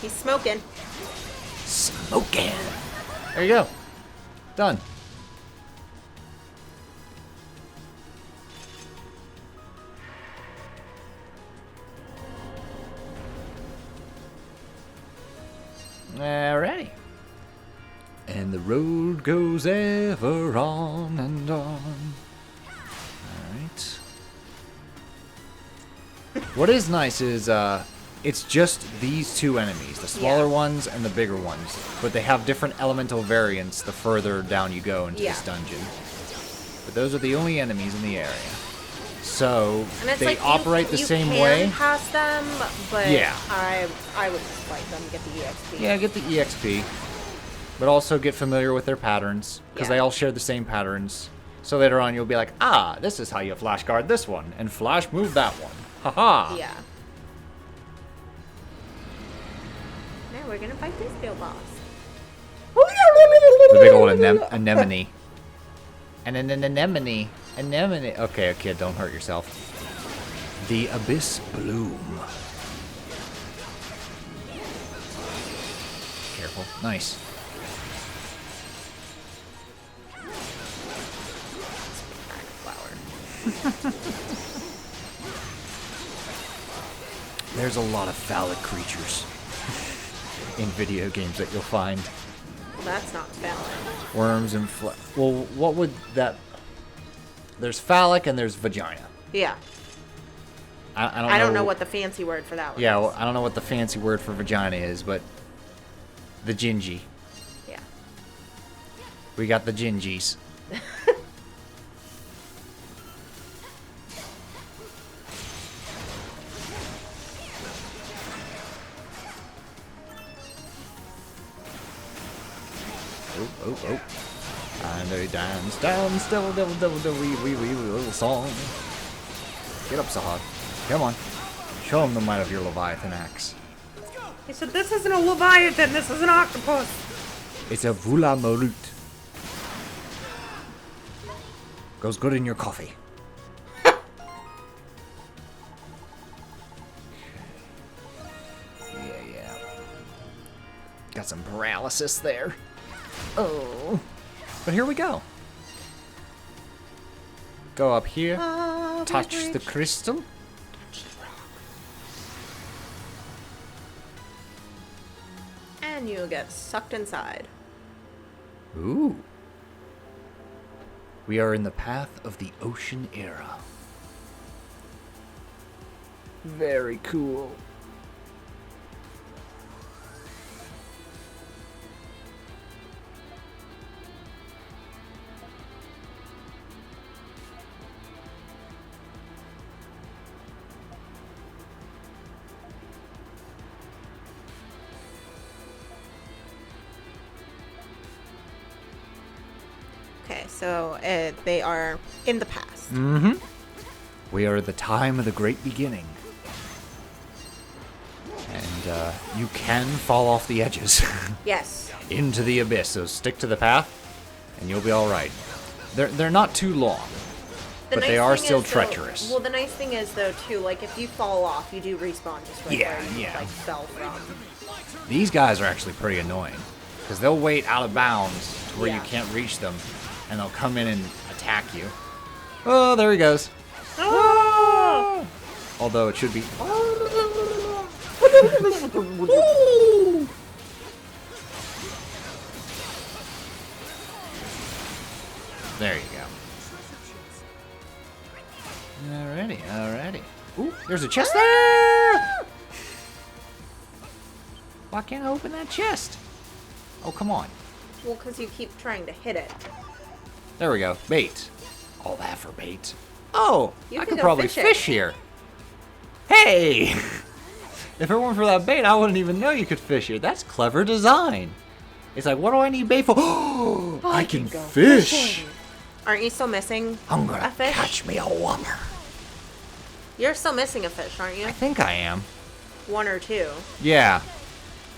He's smoking. Smoking. There you go. Done. Alrighty. And the road goes ever on and on. Alright. What is nice is, it's just these two enemies, the smaller Yeah. ones and the bigger ones. But they have different elemental variants the further down you go into this Yeah. dungeon. But those are the only enemies in the area. So, And it's they like operate the you same can way. pass them, but Yeah. I would just fight them, get the EXP. Yeah, get the EXP. But also get familiar with their patterns, because Yeah. they all share the same patterns. So later on you'll be like, ah, this is how you flash guard this one, and flash move that one. Haha. Yeah. Now we're gonna fight this bill boss. The big old anemone. And an anemone. Anemone. Okay, kid, don't hurt yourself. The Abyss Bloom. Careful. Nice. Flower. There's a lot of phallic creatures in video games that you'll find. Well, that's not valid. Worms and well, what would that? There's phallic and there's vagina. Yeah. I don't know what the fancy word for that one Yeah, is. well, I don't know what the fancy word for vagina is, but the gingy. Yeah. We got the gingies. Oh. And they dance, devil, wee, little song. Get up, Sahad. Come on. Show him the might of your Leviathan axe. He said, this isn't a Leviathan, this is an octopus. It's a Vula Morut. Goes good in your coffee. Yeah. Got some paralysis there. Oh. But here we go. Go up here. Oh, Touch the crystal. And you get sucked inside. Ooh. We are in the path of the ocean era. Very cool. Okay, so they are in the past. Mm-hmm. We are at the time of the great beginning. And you can fall off the edges. Yes. Into the abyss, so stick to the path, and you'll be all right. They're not too long, but they are still treacherous. Well, the nice thing is, though, too, like, if you fall off, you do respawn just right where you, like, fell from. These guys are actually pretty annoying, because they'll wait out of bounds to where you can't reach them, and they'll come in and attack you. Oh, there he goes. Oh! Although it should be... There you go. Alrighty. Ooh, there's a chest there! Why can't I open that chest? Oh, come on. Well, because you keep trying to hit it. There we go. Bait. All that for bait. Oh, You I can could go probably fishing. fish here. Hey! If it weren't for that bait, I wouldn't even know you could fish here. That's clever design. It's like, what do I need bait for? Oh, I can go fish. fishing. Aren't you still missing I'm a gonna fish? catch me a whopper. You're still missing a fish, aren't you? I think I am. One or two. Yeah.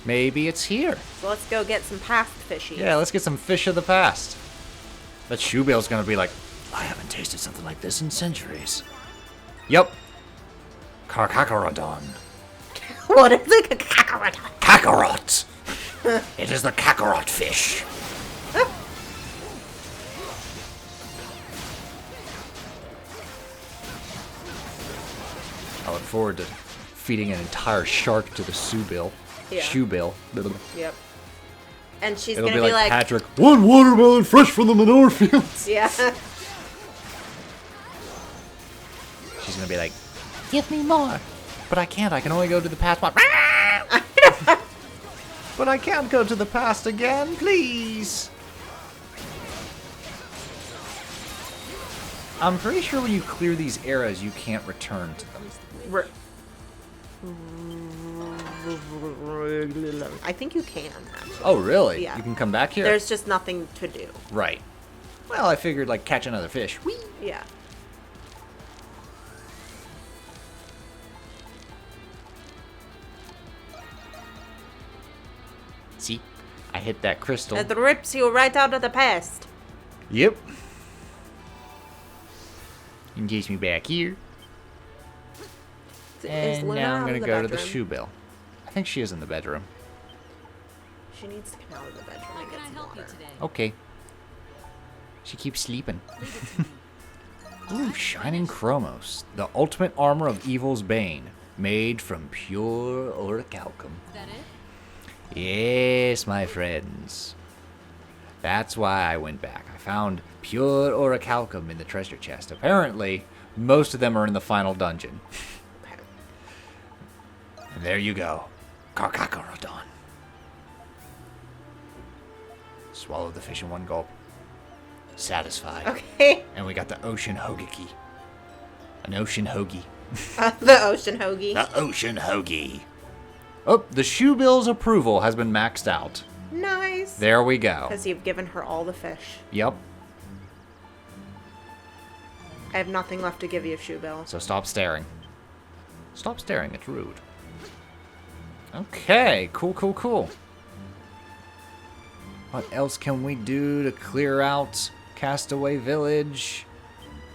Maybe it's here. So let's go get some past fishies. Yeah, let's get some fish of the past. That shoebil's gonna be like, I haven't tasted something like this in centuries. Yep. Carcacarodon. What is it? A kakarot? Kakarot! It is the kakarot fish. I look forward to feeding an entire shark to the shoebill. Yeah. Shoebill. Yep. And she's It'll gonna be be like like, Patrick. One watermelon fresh from the manure fields. yeah. She's gonna be like, give me more. But I can't. I can only go to the past one. But I can't go to the past again, please. I'm pretty sure when you clear these eras, you can't return to them. I think you can. Actually. Oh, really? Yeah. You can come back here? There's just nothing to do. Right. Well, I figured, like, catch another fish. Whee! Yeah. See? I hit that crystal. It rips you right out of the past. Yep. You can chase me back here. Is And Luna now I'm out going of to go to the bedroom? shoe bill. I think she is in the bedroom. She needs to come out of the bedroom How and can get I some help you water. today? Okay. She keeps sleeping. Ooh, Shining Chromos. The ultimate armor of evil's bane. Made from pure orichalcum. Is that it? Yes, my friends. That's why I went back. I found pure orichalcum in the treasure chest. Apparently, most of them are in the final dungeon. Okay. And there you go. Carcacarodon. Swallow the fish in one gulp. Satisfied. Okay. And we got the ocean hoagie. An ocean hoagie. The ocean hoagie. The ocean hoagie. Oh, the shoebill's approval has been maxed out. Nice. There we go. Because you've given her all the fish. Yep. I have nothing left to give you, Shoebill. So stop staring. Stop staring, it's rude. Okay, cool. What else can we do to clear out Castaway Village?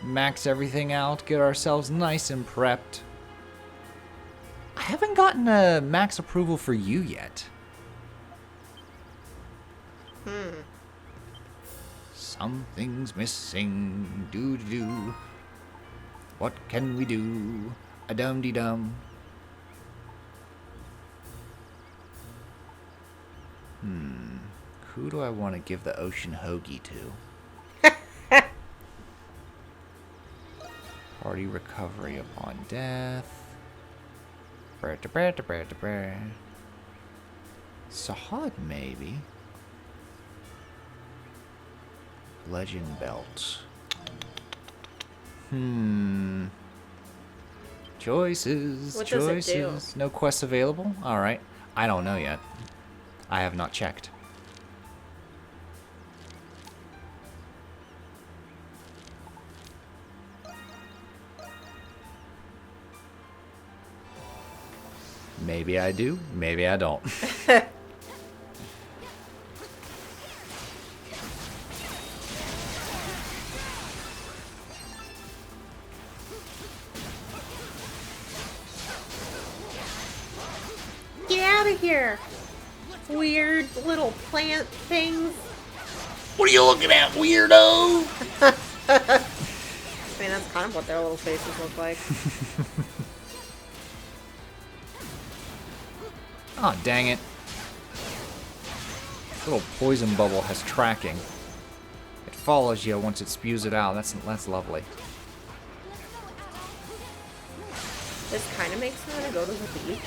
Max everything out, get ourselves nice and prepped. I haven't gotten a max approval for you yet. Something's missing. Do-do-do. What can we do? A dum-de-dum. Who do I want to give the ocean hoagie to? Party recovery upon death. Sahad, maybe. Legend belt. Choices. What does it do? Choices. No quests available? Alright. I don't know yet. I have not checked. Maybe I do, maybe I don't. Get out of here! Weird little plant things. What are you looking at, weirdo? I mean, that's kind of what their little faces look like. Oh, dang it. Little poison bubble has tracking. It follows you once it spews it out. That's lovely. This kind of makes me want to go to the beach.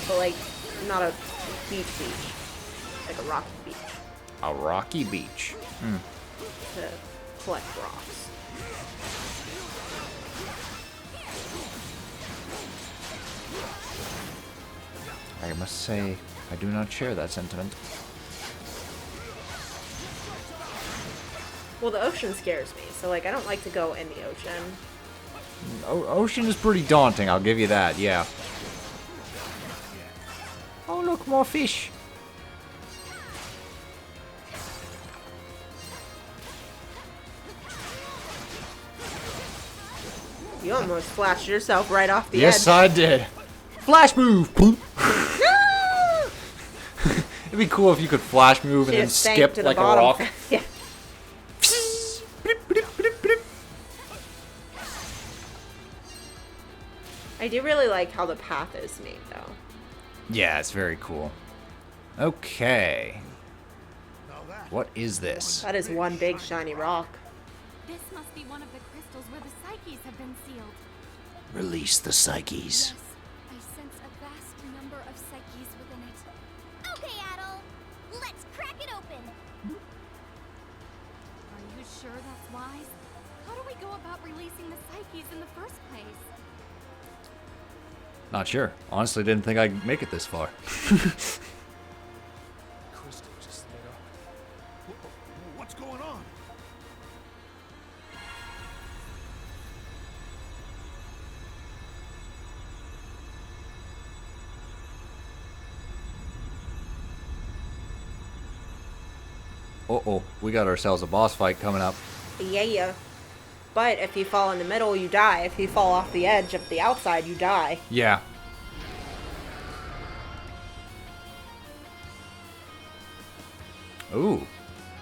But, like, not a beach. Like a rocky beach. A rocky beach. To collect rocks. I must say, I do not share that sentiment. Well, the ocean scares me, so, like, I don't like to go in the ocean. Ocean is pretty daunting, I'll give you that, yeah. Oh, look, more fish. You almost flashed yourself right off the edge. Yes, I did. Flash move! Boom. It'd be cool if you could flash move and then skip like a rock. Yeah. I do really like how the path is made, though. Yeah, it's very cool. Okay. Now that What is this? That is one big shiny rock. This must be one of the crystals where the Psyches have been sealed. Release the Psyches. Yes, I sense a vast number of Psyches within it. Okay, Adol. Let's crack it open. Are you sure that's wise? How do we go about releasing the Psyches in the first place? Not sure. Honestly, didn't think I'd make it this far. crystal just lit up. What's going on? Uh-oh, we got ourselves a boss fight coming up. Yeah. But if you fall in the middle, you die. If you fall off the edge of the outside, you die. Yeah. Ooh.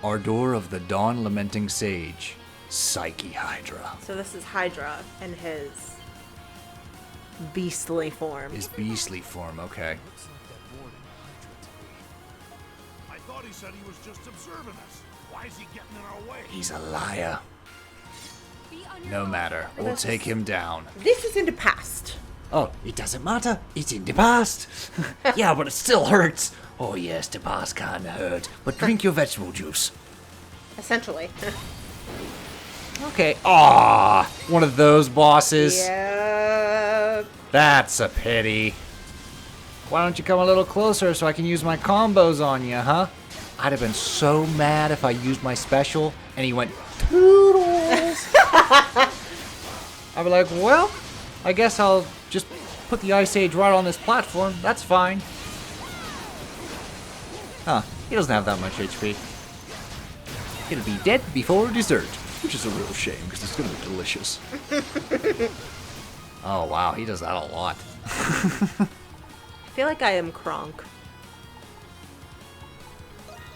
Ardor of the Dawn Lamenting Sage. Psyche Hydra. So this is Hydra in his beastly form. His beastly form, okay. Looks like that board in the Hydra. I thought he said he was just observing us. Why is he getting in our way? He's a liar. Be on your No guard. matter. We'll take him down. This is in the past. Oh, it doesn't matter. It's in the past. Yeah, but it still hurts. Oh yes, the past kinda hurt. But drink your vegetable juice. Essentially. Okay. Ah, one of those bosses. Yeah. That's a pity. Why don't you come a little closer so I can use my combos on you, huh? I'd have been so mad if I used my special and he went toodles. I'd be like, well, I guess I'll just put the Ice Age right on this platform. That's fine. Huh, he doesn't have that much HP. It'll be dead before dessert, which is a real shame because it's going to be delicious. Oh, wow, he does that a lot. I feel like I am Kronk.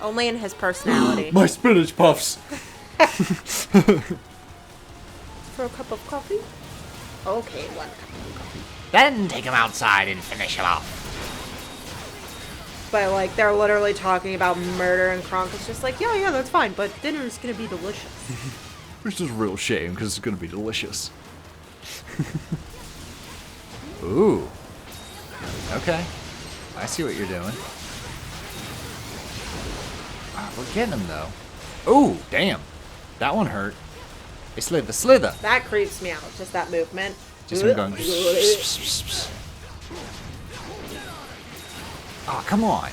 Only in his personality. My spinach puffs! For a cup of coffee? Okay, 1 cup of coffee. Then take him outside and finish him off. But, like, they're literally talking about murder, and Kronk is just like, yeah, that's fine, but dinner's gonna be delicious. Which is a real shame, because it's gonna be delicious. Ooh. Okay. I see what you're doing. Ah, we're getting him, though. Ooh, damn. That one hurt. Hey, slither. That creeps me out, just that movement. Just him going. Oh, come on.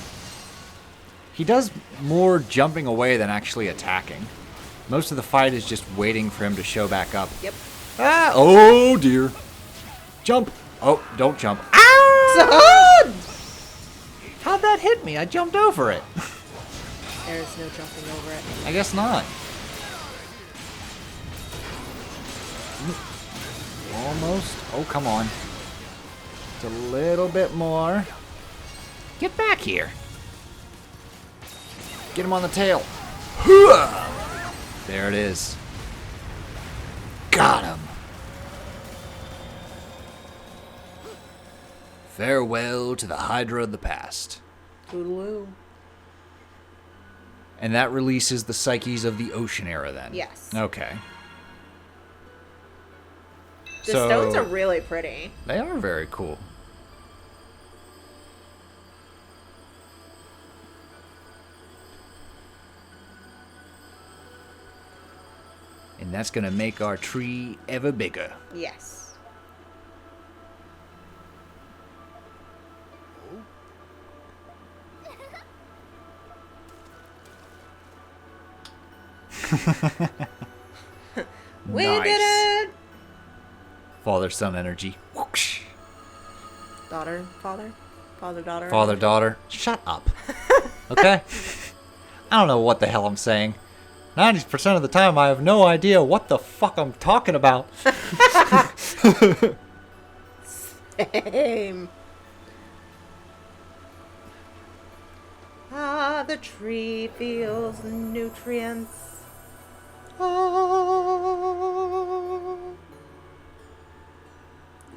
He does more jumping away than actually attacking. Most of the fight is just waiting for him to show back up. Yep. Ah! Oh, dear. Jump. Oh, don't jump. Ah! How'd that hit me? I jumped over it. There's no jumping over it. I guess not. Almost. Oh, come on. Just a little bit more. Get back here. Get him on the tail. There it is. Got him. Farewell to the Hydra of the past. Toodaloo. And that releases the Psyches of the Ocean Era then? Yes. Okay. The stones are really pretty. They are very cool. And that's going to make our tree ever bigger. Yes. We Nice. did it! Father-son energy. Whoosh. Daughter, father? Father-daughter? Father-daughter. Shut up. Okay? I don't know what the hell I'm saying. 90% of the time, I have no idea what the fuck I'm talking about. Same. Ah, the tree feels nutrients. Ah.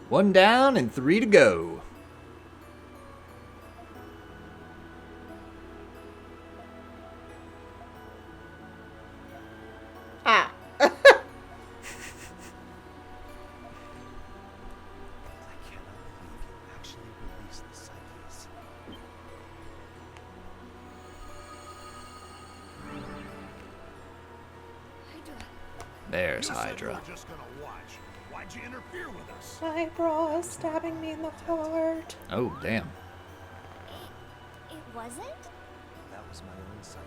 1 down and 3 to go. Ah. I cannot believe you actually released the Psyches. Hydra. There's You said you Hydra. were just gonna watch. Why'd you interfere with us? My bra is stabbing me in the heart. Oh, damn. It wasn't? That was my own Psyche,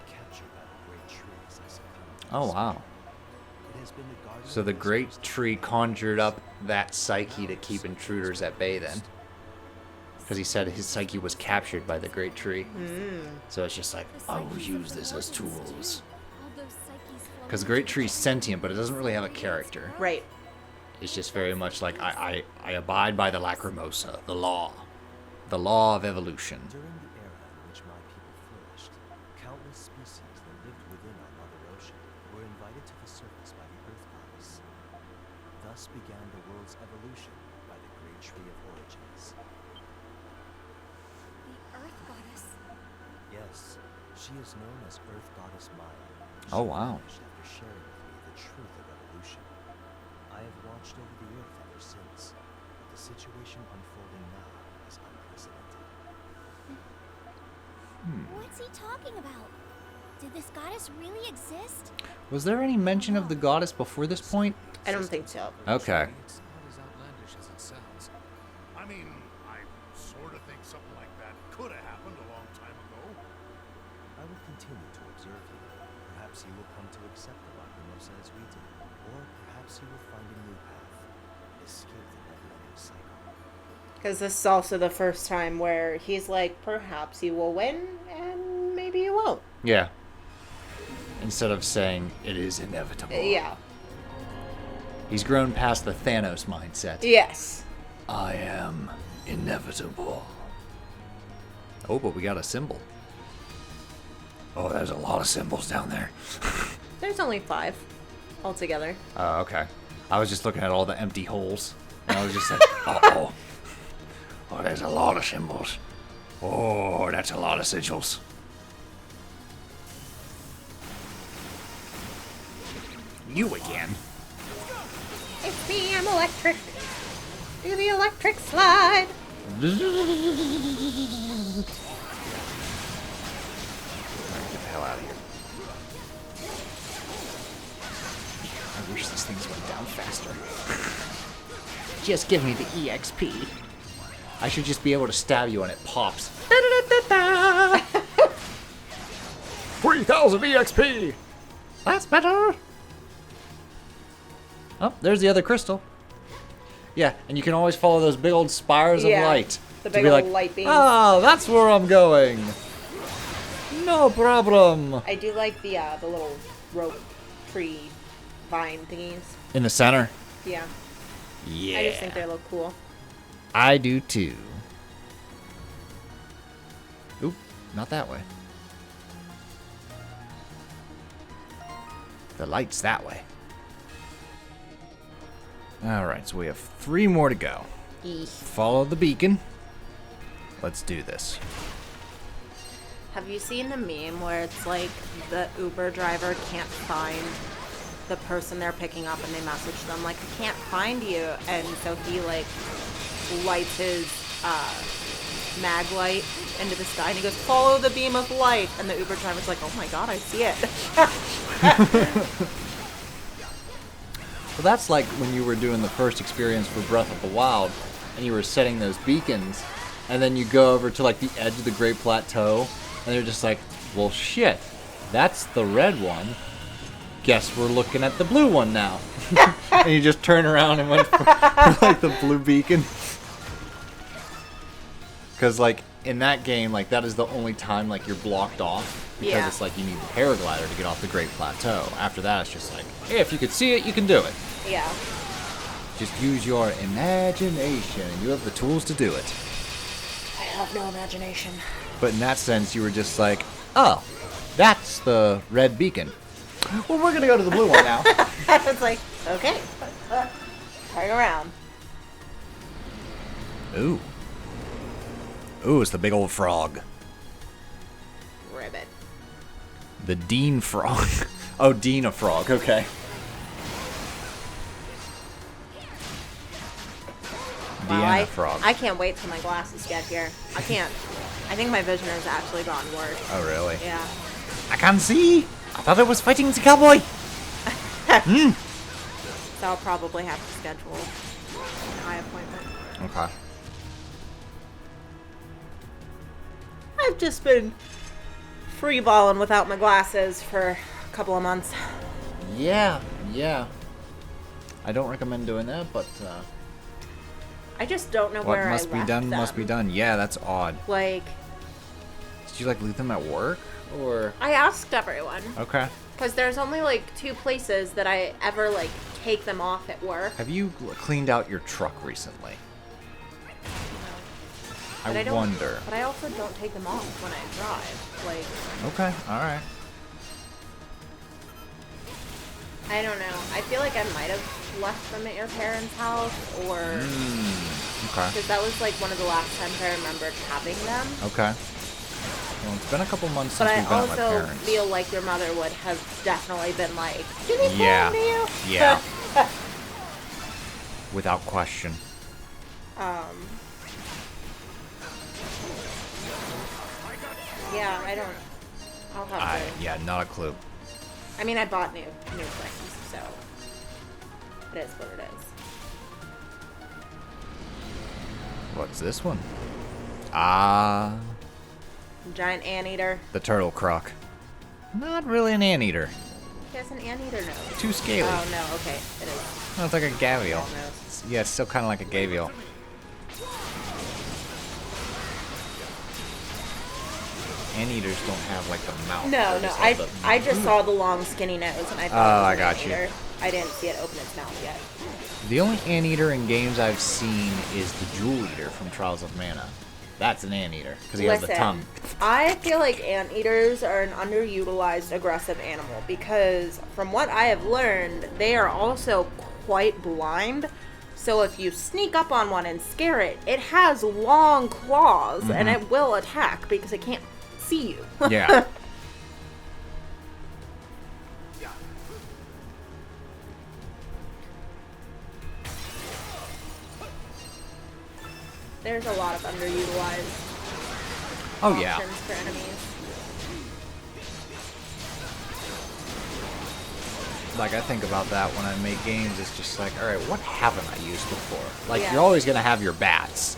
captured by the great tree as I succumbed to Oh, its wow. spell. It has been the guardian So the of this great coast tree for conjured up years. that Psyche to keep intruders at bay then. Because he said his Psyche was captured by the great tree. So it's just like, The I will Psyches use of the this as Origins, tools. too. All those Psyches flowing Because the great into tree's the sentient, but it doesn't really have a It's character. Right. It's just very much like, I abide by the Lacrimosa, the law. The law of evolution. During the era in which my people flourished, countless species that lived within our mother ocean were invited to the surface by the Earth Goddess. Thus began the world's evolution by the great tree of origins. The Earth Goddess. Yes, she is known as Earth Goddess Maya. Oh, wow. She vanished after sharing with me the truth of evolution. I have watched over the Earth ever since, but the situation unfolding now is unprecedented. What's he talking about? Did this goddess really exist? Was there any mention of the goddess before this point? I don't think so. Okay. It's not as outlandish as it sounds. I mean, I sort of think something like that could have happened a long time ago. I will continue to observe you. Perhaps you will come to accept the Lacrimosa as we do, or perhaps you will find a new path. Escape the never-ending cycle. Because this is also the first time where he's like, perhaps you will win, and maybe you won't. Yeah. Instead of saying, it is inevitable. Yeah. He's grown past the Thanos mindset. Yes. I am inevitable. Oh, but we got a symbol. Oh, there's a lot of symbols down there. There's only 5 altogether. Oh, okay. I was just looking at all the empty holes. And I was just like, uh-oh. Oh, there's a lot of symbols. Oh, that's a lot of sigils. You again. It's me, I'm electric. Do the electric slide. Alright, get the hell out of here. I wish these things went down faster. Just give me the EXP. I should just be able to stab you and it pops. 3,000 EXP! That's better! Oh, there's the other crystal. Yeah, and you can always follow those big old spires of light. The to big be old like, light beams. ah, that's where I'm going. No problem. I do like the little rope tree vine thingies. In the center? Yeah. Yeah. I just think they look cool. I do too. Oop, not that way. The light's that way. Alright, so we have 3 more to go. Follow the beacon. Let's do this. Have you seen the meme where it's like the Uber driver can't find the person they're picking up and they message them like, I can't find you, and so he like lights his mag light into the sky and he goes, follow the beam of light, and the Uber driver's like, oh my god, I see it. Well, that's like when you were doing the first experience for Breath of the Wild and you were setting those beacons, and then you go over to like the edge of the Great Plateau and you're just like, well shit, that's the red one. Guess we're looking at the blue one now. And you just turn around and went for like the blue beacon. Because like in that game, like that is the only time like you're blocked off. Because Yeah. it's like you need the paraglider to get off the Great Plateau. After that, it's just like, hey, if you could see it, you can do it. Yeah. Just use your imagination, and you have the tools to do it. I have no imagination. But in that sense, you were just like, oh, that's the red beacon. Well, we're going to go to the blue one now. It's like, okay, turn around. Ooh. Ooh, it's the big old frog. Ribbit. The Dean frog. Oh, Dina frog, okay. Wow, Deanna frog. I can't wait till my glasses get here. I can't. I think my vision has actually gotten worse. Oh, really? Yeah. I can't see. I thought I was fighting the cowboy. So I'll probably have to schedule an eye appointment. Okay. I've just been freeballing without my glasses for a couple of months. Yeah. I don't recommend doing that, but I just don't know what where must I be left done them. must be done. Yeah, that's odd. Like, Did you like leave them at work or? I asked everyone. Okay. Because there's only like 2 places that I ever like take them off at work. Have you cleaned out your truck recently? But I don't, wonder. But I also don't take them off when I drive. Like, Okay. All right. I don't know. I feel like I might have left them at your parents' house, or Okay. because that was like one of the last times I remembered having them. Okay. Well, it's been a couple months But since I we've been at my also parents. feel like your mother would have definitely been like, "Did he Yeah. phone you?" Yeah. Without question. Yeah, I don't. I'll have to. Yeah, not a clue. I mean, I bought new things, so it is what it is. What's this one? Ah, Giant anteater. the turtle croc. Not really an anteater. He has an anteater nose. Too scaly. Oh no, okay, it is. No, it's like a gavial. Nose. Yeah, it's still kind of like a gavial. Anteaters don't have like the mouth. No, They no, just have I just saw the long skinny nose and I thought Oh, it was I an got you. anteater. I didn't see it open its mouth yet. The only anteater in games I've seen is the Jewel Eater from Trials of Mana. That's an anteater because he has the tongue. I feel like anteaters are an underutilized aggressive animal because from what I have learned, they are also quite blind. So if you sneak up on one and scare it, it has long claws and it will attack because it can't see you. Yeah. There's a lot of underutilized options for enemies. Like, I think about that when I make games. It's just like, all right, what haven't I used before? Like, Yeah. you're always going to have your bats.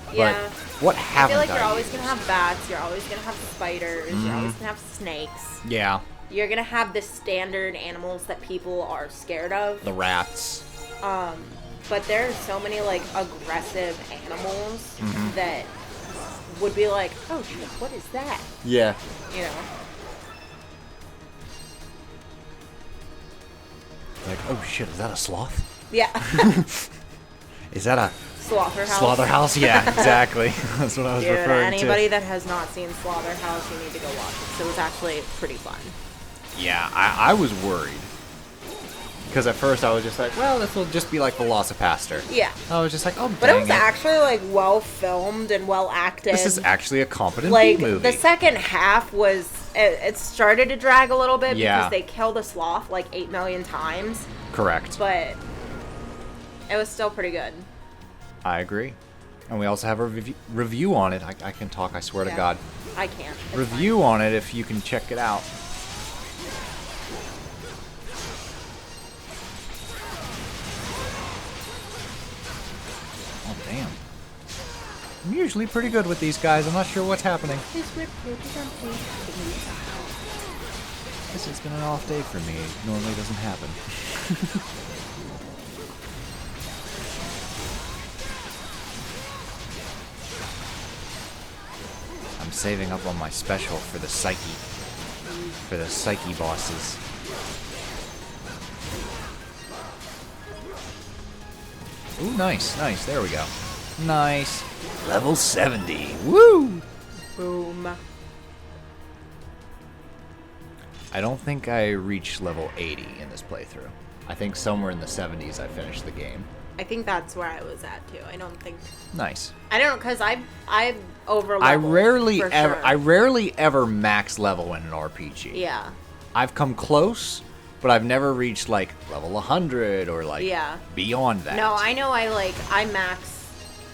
But Yeah. what I haven't feel like I you're always used? going to have bats, you're always going to have spiders, you're always going to have snakes. Yeah. You're going to have the standard animals that people are scared of. The rats. But there are so many, like, aggressive animals that would be like, oh, shit, what is that? Yeah. You know? Like, oh shit, is that a sloth? Yeah. Is that a Slaughterhouse. slaughterhouse? Yeah, exactly. That's what I was Dude, referring anybody to. that has not seen Slaughterhouse, you need to go watch it. So it was actually pretty fun. Yeah, I was worried. Because at first I was just like, well, this will just be like Velocipaster. Yeah. I was just like, oh, But it dang was actually, like, well filmed and well acted. This is actually a competent like, B-movie. the second half was, it started to drag a little bit Yeah. because they killed a sloth like 8 million times. Correct. But it was still pretty good. I agree. And we also have a review on it. I can talk, I swear to Yeah. God. I can't. It's Review on it if you can check it out. Oh, damn. I'm usually pretty good with these guys. I'm not sure what's happening. fine. This has been an off day for me. It normally doesn't happen. I'm saving up on my special for the Psyche. For the Psyche bosses. Ooh, nice, nice. There we go. Nice. Level 70. Woo! Boom. I don't think I reached level 80 in this playthrough. I think somewhere in the 70s I finished the game. I think that's where I was at too. I don't think. Nice. I don't know, because I over. I rarely ever sure. I rarely ever max level in an RPG. Yeah. I've come close, but I've never reached like level 100 or like Yeah. beyond that. No, I know I max.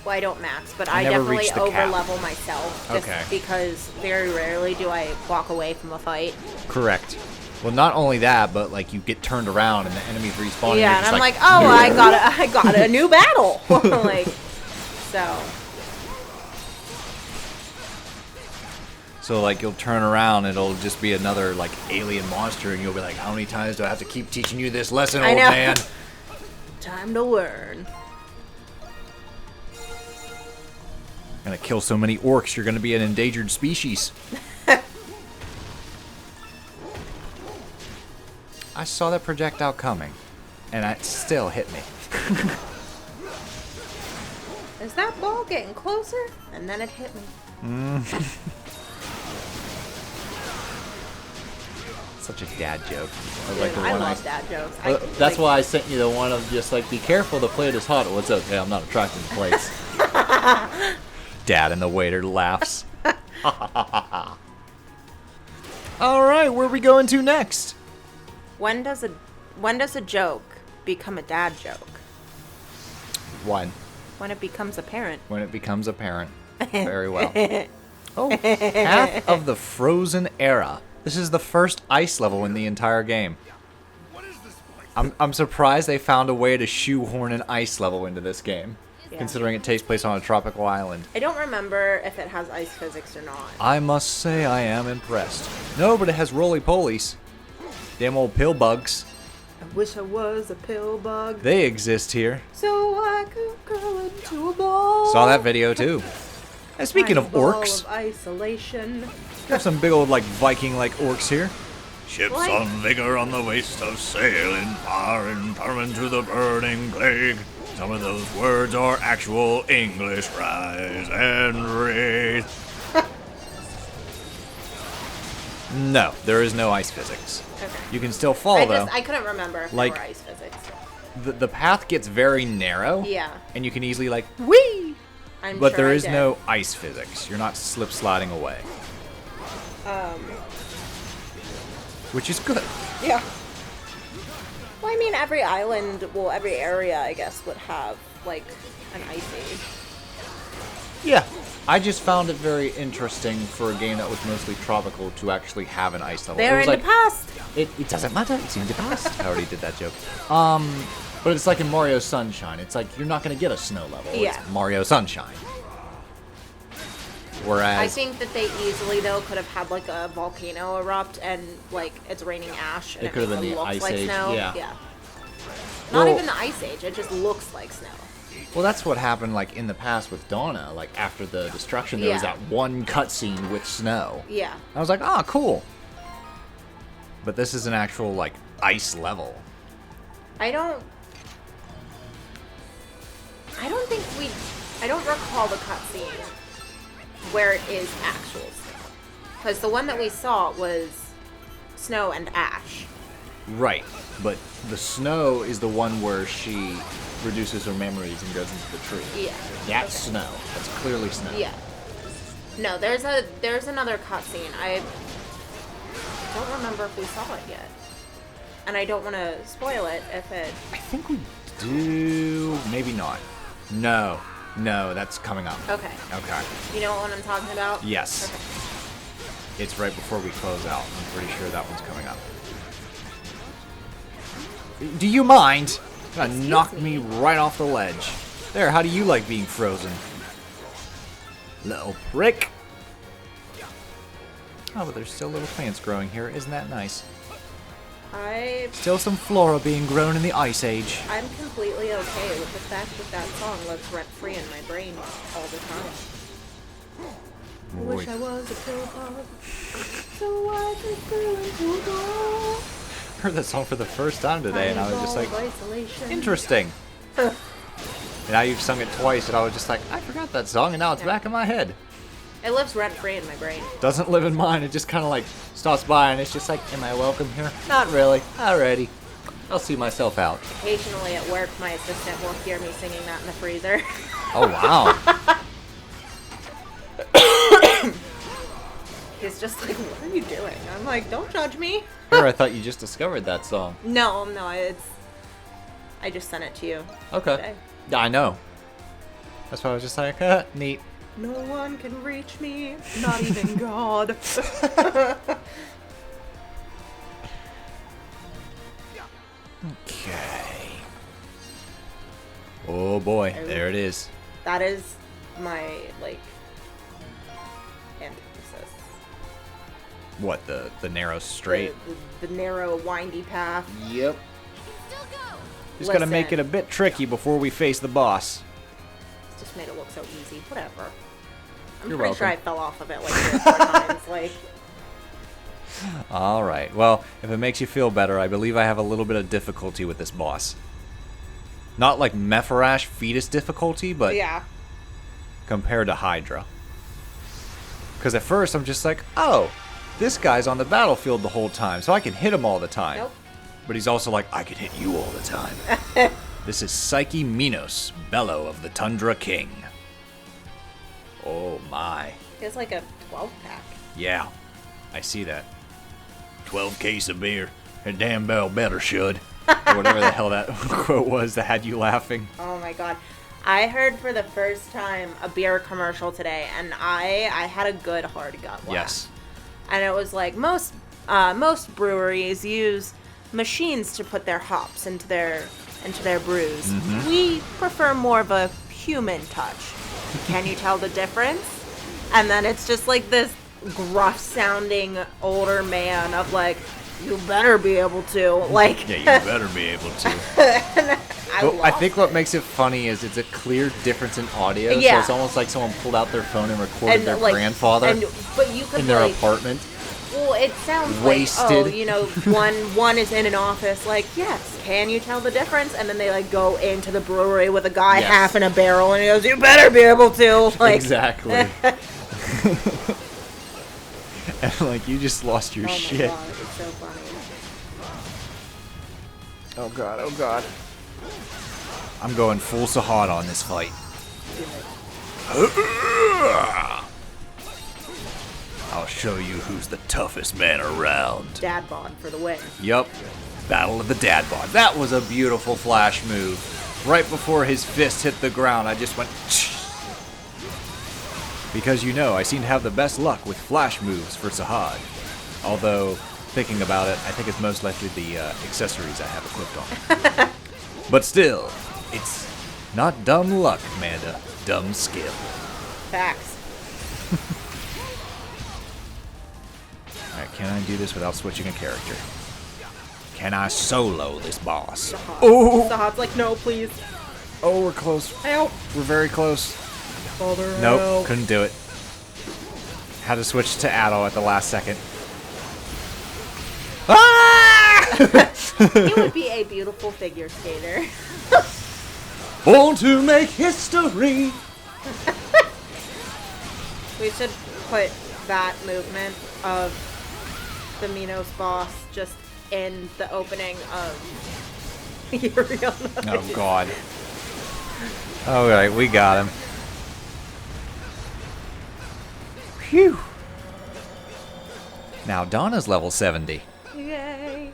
Well, I don't max, but I I never definitely reached the over cap. level myself. Just Okay. because very rarely do I walk away from a fight. Correct. Well, not only that, but like you get turned around and the enemies respawn. Yeah, and and you're I'm just like, oh, I got a new battle. Like, so. So like you'll turn around, it'll just be another like alien monster, and you'll be like, how many times do I have to keep teaching you this lesson, I old know. man? Time to learn. Gonna kill so many orcs, you're gonna be an endangered species. I saw that projectile coming, and it still hit me. Is that ball getting closer? And then it hit me. Such a dad joke. I Dude, like the I one love dad jokes. Well, that's why I sent you the one of just like, be careful, the plate is hot. What's up? Hey, I'm not attracted to plates. Dad and the waiter laughs. All right, where are we going to next? When does a joke become a dad joke? One. When it becomes apparent. When it becomes apparent. Very well. Oh, Path of the Frozen Era. This is the first ice level in the entire game. I'm surprised they found a way to shoehorn an ice level into this game, Yeah. considering it takes place on a tropical island. I don't remember if it has ice physics or not. I must say I am impressed. No, but it has roly-polies. Damn old pill bugs. I wish I was a pill bug. They exist here. So I could grow into a ball. Saw that video too. And speaking of Tiny ball orcs, of isolation. we have some big old like Viking like orcs here. Ships What? on vigor on the waste of sailing far and far into the burning plague. Some of those words are actual English. Rise and breathe. No, there is no ice physics. Okay. You can still fall, though. I couldn't remember if Like- there were ice physics. The path gets very narrow. Yeah. And you can easily, like, whee! I'm But sure there I is did. no ice physics. You're not slip sliding away. Which is good. Yeah. Well, I mean, every island, well, every area, I guess, would have, like, an ice age. Yeah. I just found it very interesting for a game that was mostly tropical to actually have an ice level. They're It was in like, the past. It doesn't matter. It's in the past. I already did that joke. But it's like in Mario Sunshine. It's like you're not going to get a snow level. Yeah. It's Mario Sunshine. Whereas I think that they easily, though, could have had, like, a volcano erupt and, like, it's raining ash and It could have makes been the look Ice like Age, snow. yeah. Not Well- even the ice age. It just looks like snow. well, that's what happened like in the past with Donna. Like after the destruction, there was Yeah. that one cutscene with snow. Yeah. I was like, oh, cool. But this is an actual like ice level. I don't recall the cutscene where it is actual snow. Because the one that we saw was snow and ash. Right. But the snow is the one where she reduces her memories and goes into the tree. Yeah. That's snow. That's clearly snow. Yeah. No, there's another cutscene. I don't remember if we saw it yet. And I don't want to spoil it if it... I think we do. Maybe not. No. No, that's coming up. Okay. Okay. You know what one I'm talking about? Yes. Okay. It's right before we close out. I'm pretty sure that one's coming up. Do you mind? Gonna knock me right off the ledge. There, how do you like being frozen? Little prick. Oh, but there's still little plants growing here. Isn't that nice? Still some flora being grown in the Ice Age. I'm completely okay with the fact that that song lives rent-free in my brain all the time. I wish I was a pill pod, so I could feel into go. Heard that song for the first time today, and I was just like, Isolation. interesting. And now you've sung it twice, and I was just like, I forgot that song, and now it's back in my head. It lives rent-free in my brain. Doesn't live in mine. It just kind of like stops by, and it's just like, am I welcome here? Not really. Alrighty. I'll see myself out. Occasionally at work, my assistant will hear me singing that in the freezer. Oh, wow. He's just like, what are you doing? I'm like, don't judge me. Here, I thought you just discovered that song. No, I just sent it to you. Okay. today. Yeah, I know. That's why I was just like, neat. No one can reach me, not even God. Okay. Oh boy, there it is. That is my, like, antithesis. What, the narrow straight? The narrow, windy path. Yep. Still go. Just gotta make Listen. it a bit tricky before we face the boss. It's just made it look so easy. Whatever. I'm You're pretty sure I welcome. fell off of it like 3 or 4 times. Like, Alright, well, if it makes you feel better, I believe I have a little bit of difficulty with this boss. Not like Mepharash fetus difficulty, but yeah. compared to Hydra. Because at first I'm just like, oh, this guy's on the battlefield the whole time, so I can hit him all the time. Nope. But he's also like, I can hit you all the time. This is Psyche Minos, Bellow of the Tundra King. Oh my. It's like a 12-pack. Yeah, I see that. 12 case of beer. A damn bell better should. Or whatever the hell that quote was that had you laughing. Oh my god. I heard for the first time a beer commercial today, and I had a good hard gut laugh. Yes. And it was like most breweries use machines to put their hops into their brews. Mm-hmm. We prefer more of a human touch. Can you tell the difference? And then it's just like this gruff sounding older man of like, you better be able to. Like, Yeah, you better be able to. I I think what makes it funny is it's a clear difference in audio. Yeah. So it's almost like someone pulled out their phone and recorded their like, grandfather but you could in their like, apartment. Well, it sounds Wasted. like, one is in an office, like, yes, can you tell the difference? And then they, like, go into the brewery with a guy Yes. half in a barrel, and he goes, you better be able to. Like, Exactly. And, like, you just lost your oh my shit. God, it's so funny. Oh god, oh god. I'm going full Sahad on this fight. I'll show you who's the toughest man around. Dad bod for the win. Yup. Battle of the Dad Bod. That was a beautiful flash move. Right before his fist hit the ground, I just went... Because I seem to have the best luck with flash moves for Sahad. Although, thinking about it, I think it's most likely the accessories I have equipped on. But still, it's not dumb luck, Amanda. Dumb skill. Facts. Alright, can I do this without switching a character? Can I solo this boss? Sahad. Oh! Sahad's like, no, please. Oh, we're close. Help. We're very close. Father, Nope, help. couldn't do it. Had to switch to Adol at the last second. Ah! He would be a beautiful figure skater. Born to make history. We should put that movement of the Minos boss just in the opening of Yuri on Ice. Oh god. Alright, we got him. Phew. Now Donna's level 70. Yay.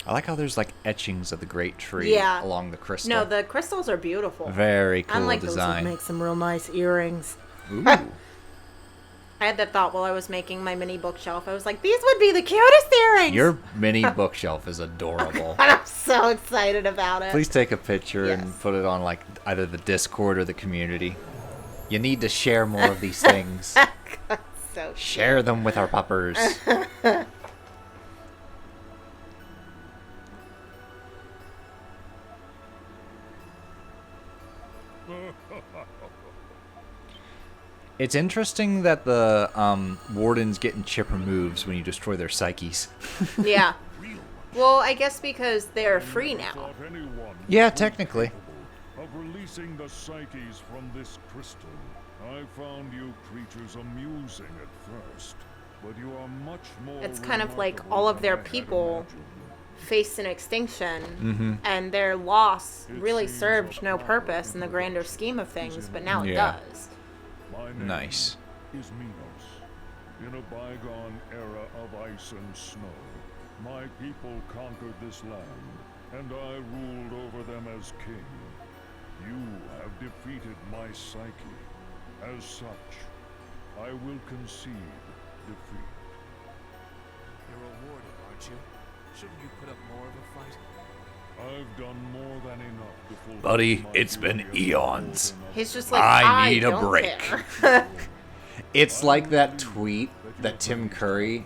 I like how there's like etchings of the great tree Yeah. along the crystal. No, the crystals are beautiful. Very cool Unlike design. those would make some real nice earrings. Ooh. I had that thought while I was making my mini bookshelf. I was like, these would be the cutest earrings. Your mini bookshelf is adorable. And I'm so excited about it. Please take a picture Yes. and put it on like either the Discord or the community. You need to share more of these things. So cute. Share them with our puppers. It's interesting that the wardens get in chipper moves when you destroy their psyches. Yeah. Well, I guess because they're free now. Yeah, technically. Of releasing the psyches from this crystal. I found you creatures amusing at first, but you are much more. It's kind of like all of their remarkable than I had people imagined. faced an extinction, and their loss really served no purpose in the grander scheme of things, but now it Yeah. does. My name Nice. is Minos. In a bygone era of ice and snow, my people conquered this land, and I ruled over them as king. You have defeated my psyche. As such, I will concede defeat. You're rewarded, aren't you? Shouldn't you put up more of a fight? I've done more than enough to fulfill Buddy, my it's been duty as eons. golden He's just like, I need a don't break. care. It's like that tweet that Tim Curry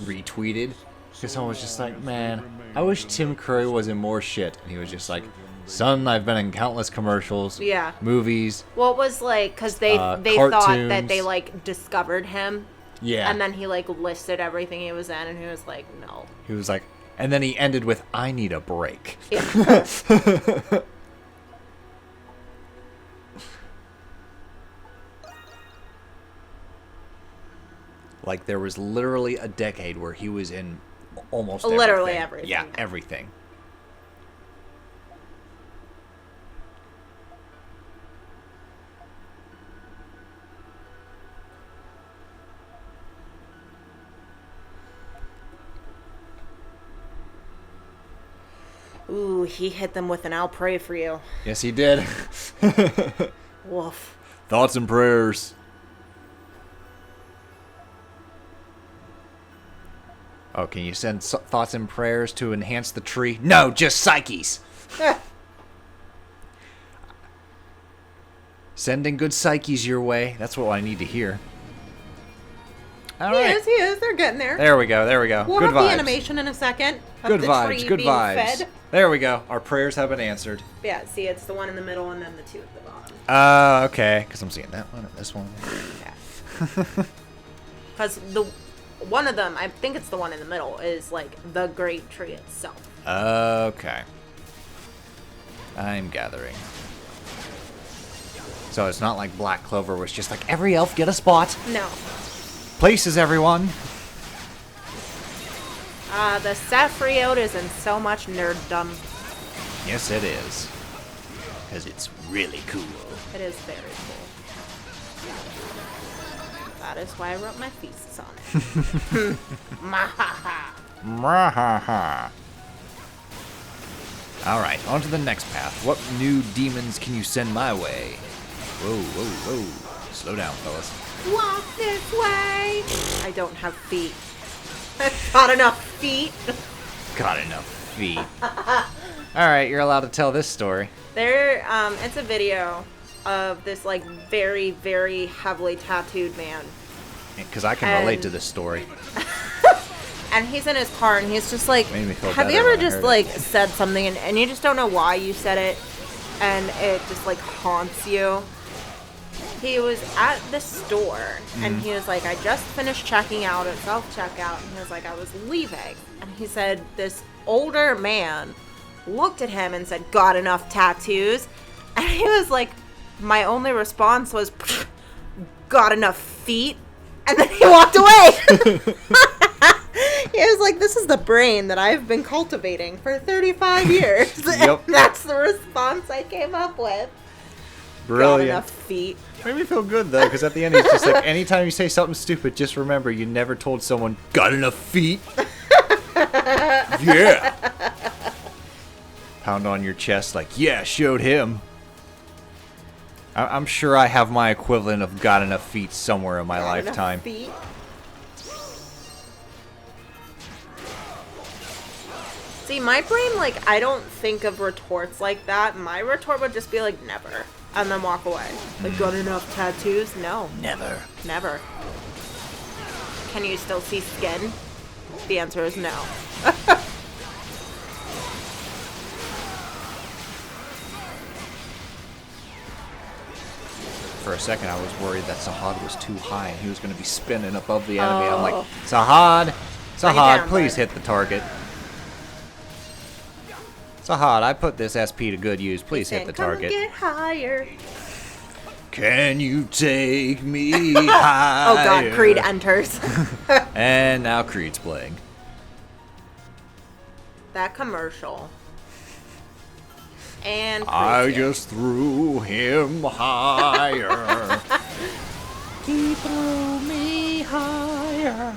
retweeted. Because someone was just like, man, I wish Tim Curry was in more shit. And he was just like, son, I've been in countless commercials, Yeah. movies. Well, it was like, because they thought that cartoons. they, like, discovered him, Yeah. and then he, like, listed everything he was in, and he was like, no. He was like, and then he ended with, I need a break. Yeah. Like, there was literally a decade where he was in almost Literally everything. everything. Yeah, everything. Ooh, he hit them with an I'll pray for you. Yes, he did. Woof. Thoughts and prayers. Oh, can you send thoughts and prayers to enhance the tree? No, just psyches. Sending good psyches your way. That's what I need to hear. All right. He is. They're getting there. There we go. We'll Good have the vibes. animation in a second. Of Good the vibes. tree Good being vibes. Fed. There we go. Our prayers have been answered. Yeah, see, it's the one in the middle and then the two at the bottom. Okay. Because I'm seeing that one and this one. Yeah. Because the one of them, I think it's the one in the middle, is like the great tree itself. Okay. I'm gathering. So it's not like Black Clover where it's just like every elf get a spot. No. Places everyone. The Saffriot is in so much nerddom. Yes, it is. Because it's really cool. It is very cool. That is why I wrote my thesis on it. Mahaha. Mwahaha. Alright, on to the next path. What new demons can you send my way? Whoa. Slow down, fellas. Walk this way. I don't have feet. Not enough feet. Got enough feet. Alright, you're allowed to tell this story. It's a video of this like very, very heavily tattooed man. Because I can relate to this story. And he's in his car and he's just like, Made me feel have you better ever when I just heard like it. said something and you just don't know why you said it and it just like haunts you? He was at the store and he was like, I just finished checking out at self-checkout, and he was like, I was leaving, and he said this older man looked at him and said, got enough tattoos? And he was like, my only response was, got enough feet? And then he walked away. He was like, this is the brain that I've been cultivating for 35 years. Yep. And that's the response I came up with. Brilliant. Got enough feet. Made me feel good though, because at the end he's just like, anytime you say something stupid, just remember you never told someone, got enough feet? Yeah. Pound on your chest like, yeah, showed him. I'm sure I have my equivalent of got enough feet somewhere in my Got enough lifetime. feet. See, my brain, like, I don't think of retorts like that. My retort would just be like, never. And then walk away. Like, got enough tattoos? No. Never. Never. Can you still see skin? The answer is no. For a second I was worried that Sahad was too high and he was going to be spinning above the enemy. I'm like, Oh. Sahad, down, please bud. hit the target. Sahad, I put this SP to good use. Please hit the Come target. get higher. Can you take me higher? Oh god, Creed enters. And now Creed's playing. That commercial. And I Creed's here. just threw him higher. He threw me higher.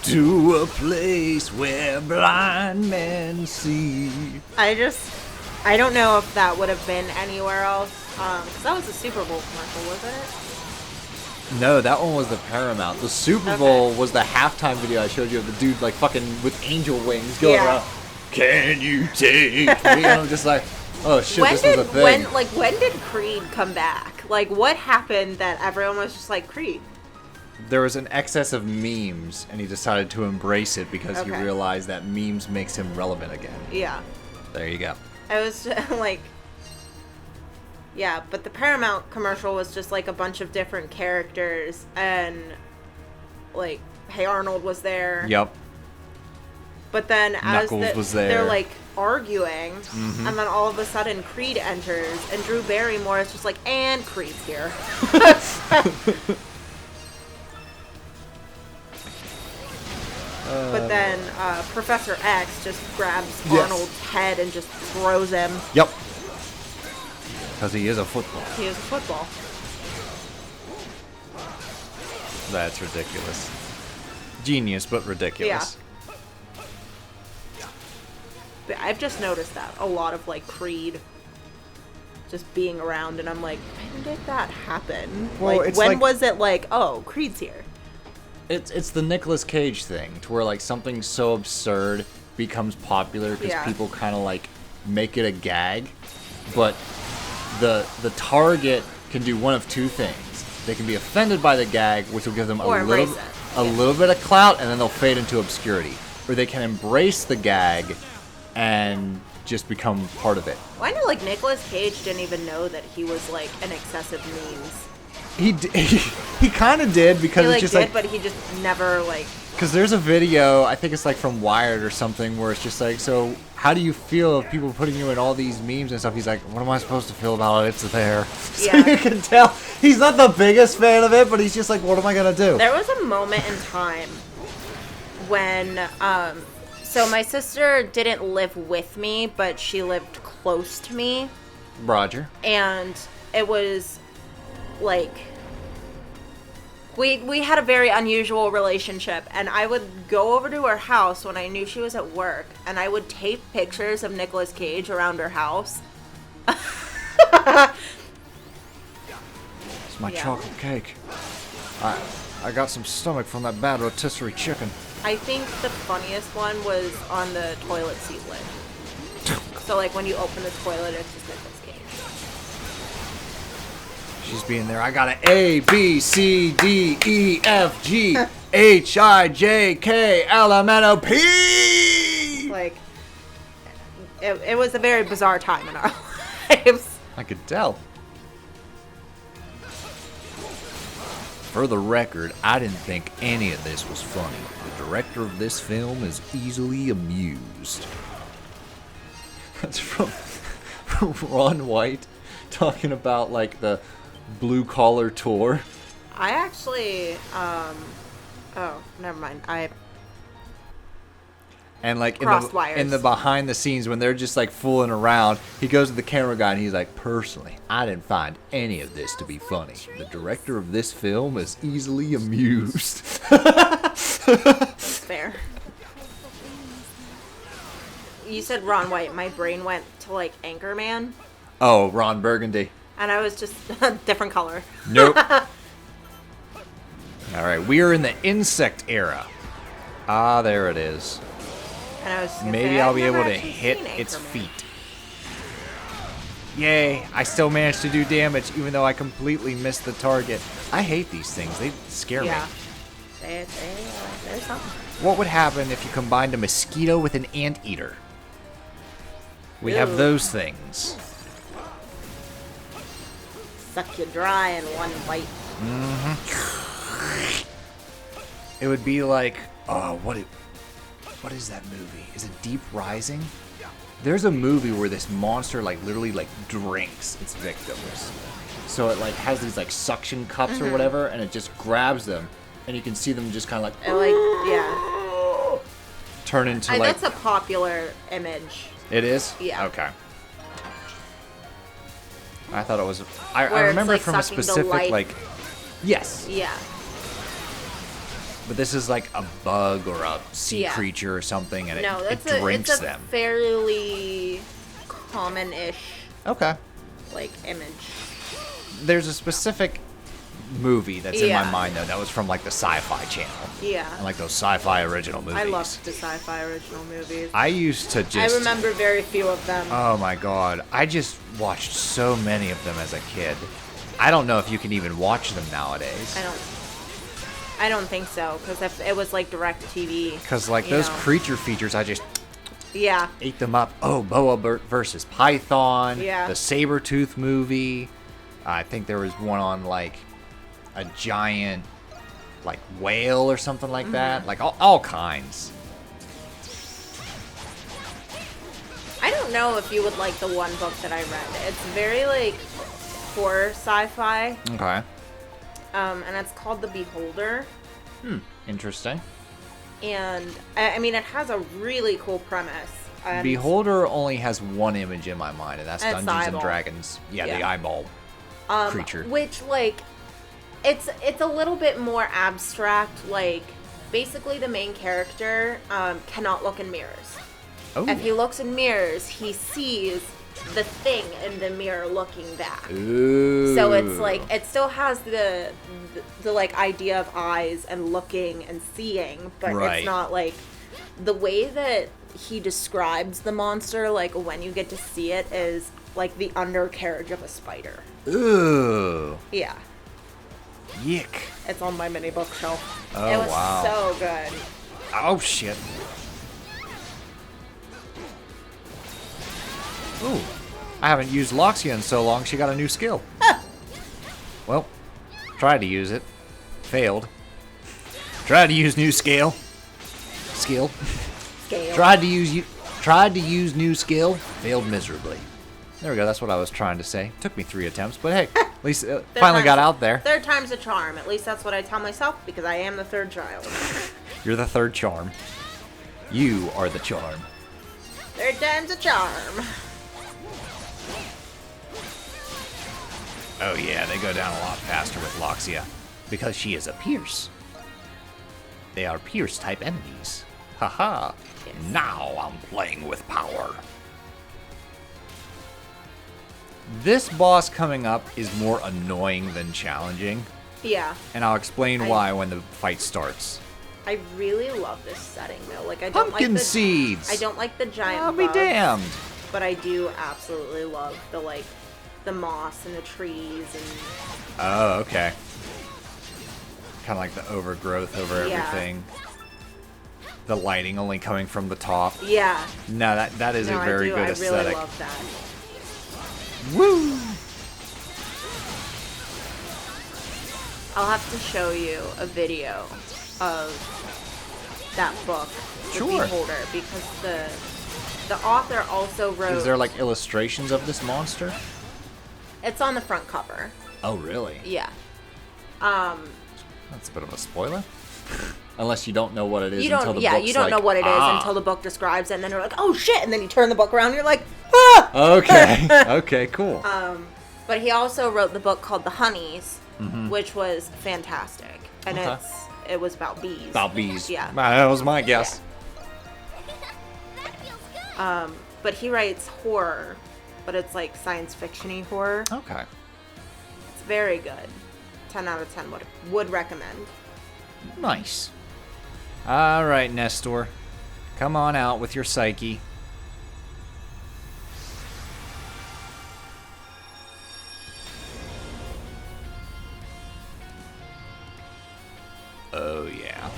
To a place where blind men see. I don't know if that would have been anywhere else. Because that was a Super Bowl commercial, wasn't it? No, that one was the Paramount. The Super Bowl was the halftime video I showed you of the dude like fucking with angel wings going Yeah. around. Can you take me? And I'm just like, oh shit, this was a thing. When did Creed come back? Like, what happened that everyone was just like, Creed? There was an excess of memes, and he decided to embrace it because he Okay. realized that memes makes him relevant again. Yeah. There you go. I was just, like, yeah, but the Paramount commercial was just like a bunch of different characters, and like, Hey Arnold was there. Yep. But then as Knuckles was there. they're like arguing, and then all of a sudden Creed enters, and Drew Barrymore is just like, and Creed's here. But then Professor X just grabs Yes. Arnold's head and just throws him. Yep. Because he is a football. He is a football. That's ridiculous. Genius, but ridiculous. But I've just noticed that a lot of like Creed just being around, and I'm like, when did that happen? Well, like, it's when like- was it like, oh, Creed's here? It's the Nicolas Cage thing, to where like something so absurd becomes popular because Yeah. people kind of like make it a gag, but the target can do one of two things. They can be offended by the gag, which will give them Or a embrace little bit of clout, and then they'll fade into obscurity. Or they can embrace the gag and just become part of it. Well, I know, like, Nicolas Cage didn't even know that he was, like, an excessive memes. He kind of did, because He, like, it's just did, like... but he just never, like... Because there's a video, I think it's like from Wired or something, where it's just like, so how do you feel of people putting you in all these memes and stuff? He's like, what am I supposed to feel about it? It's there. So Yeah. you can tell he's not the biggest fan of it, but he's just like, what am I going to do? There was a moment in time when, so my sister didn't live with me, but she lived close to me. Roger. And it was, like... We had a very unusual relationship, and I would go over to her house when I knew she was at work, and I would tape pictures of Nicolas Cage around her house. It's my Yeah. chocolate cake. I got some stomach from that bad rotisserie chicken. I think the funniest one was on the toilet seat lid. So, like, when you open the toilet, it's just Nicolas Cage. She's being there. I got an A, B, C, D, E, F, G, H, I, J, K, L, M, N, O, P! Like, it was a very bizarre time in our lives. I could tell. For the record, I didn't think any of this was funny. The director of this film is easily amused. That's from Ron White talking about, like, the blue collar tour. I actually, oh, never mind. And like Crossed wires. in the behind the scenes, when they're just like fooling around, he goes to the camera guy and he's like, personally, I didn't find any of this to be funny. The director of this film is easily amused. That's fair. You said Ron White. My brain went to, like, Anchorman. Oh, Ron Burgundy. And I was just a different color. Nope. Alright, we are in the insect era. Ah, there it is. And I was just gonna Maybe say, I'll I've be never able to actually hit seen its Anchorman. feet. Yay, I still managed to do damage even though I completely missed the target. I hate these things. They scare Yeah. me. There's something. What would happen if you combined a mosquito with an anteater? We have Ew. those things. Suck you dry in one bite. It would be like, oh, what is that movie? Is it Deep Rising? There's a movie where this monster like literally like drinks its victims. So it like has these like suction cups or whatever, and it just grabs them, and you can see them just kind of like, And, like, yeah. turn into like. That's a popular image. It is? Yeah. Okay. I thought it was. I Where it's, remember like, from a sucking the specific life. like. Yes. Yeah. But this is like a bug or a sea Yeah. creature or something, and No, it that's drinks it's a them. fairly common-ish, Okay. like, image. There's a specific movie that's in my Yeah. mind though that was from like the Sci-Fi Channel, Yeah. and like those sci-fi original movies. I loved the sci-fi original movies. I used to just. I remember very few of them. Oh my god! I just watched so many of them as a kid. I don't know if you can even watch them nowadays. I don't think so, because if it was like direct TV. Because like you those know. creature features, I just Yeah. ate them up. Oh, Boa versus Python. Yeah. The Sabretooth movie. I think there was one on like a giant like whale or something like that. Like all kinds. I don't know if you would like the one book that I read. It's very like horror sci-fi, Okay. and it's called The Beholder. Interesting. And I mean, it has a really cool premise. And Beholder only has one image in my mind, and that's And it's the Dungeons and eyeball. Dragons. Yeah, the Yeah. eyeball creature. which like, it's a little bit more abstract. Like, basically, the main character cannot look in mirrors. Oh. If he looks in mirrors, he sees the thing in the mirror looking back. Ooh. So it's like, it still has the like idea of eyes and looking and seeing, but Right. it's not like the way that he describes the monster, like when you get to see it, is like the undercarriage of a spider. Ooh. Yeah. Yick. It's on my mini bookshelf. Oh, it was wow. so good. Oh, shit. Ooh. I haven't used Loxia in so long, she got a new skill. Well, tried to use it. Failed. Tried to use new skill. Skill. Tried to use new skill. Failed miserably. There we go, that's what I was trying to say. Took me 3 attempts, but hey, at least it finally got out there. Third time's a charm. At least that's what I tell myself, because I am the third child. You're the third charm. You are the charm. Third time's a charm. Oh yeah, they go down a lot faster with Loxia. Because she is a Pierce. They are Pierce-type enemies. Haha. Yes. Now I'm playing with power. This boss coming up is more annoying than challenging. Yeah. And I'll explain why when the fight starts. I really love this setting, though. Like, I don't Pumpkin like the seeds! I don't like the giant I'll be bugs, damned. but I do absolutely love the moss and the trees and Oh, okay. Kind of like the overgrowth over Yeah. everything. The lighting only coming from the top. yeah. No, that is No, a very I do. good I aesthetic. really love that. Woo! I'll have to show you a video of that book, The Sure. Beholder, because the author also wrote. Is there like illustrations of this monster? It's on the front cover. Oh, really? Yeah. That's a bit of a spoiler. Unless you don't know what it is You until don't. the Yeah, book's you don't like, know what it is "Ah." until the book describes it, and then you're like, oh shit, and then you turn the book around, and you're like, ah. Okay. Okay, cool. But he also wrote the book called The Honeys, Mm-hmm. which was fantastic, and Okay. it was about bees. About bees. Yeah. That was my guess. That feels good. But he writes horror, but it's like science fiction-y horror. Okay. It's very good. 10 out of 10 would recommend. Nice. All right, Nestor. Come on out with your Psyche. Oh, yeah.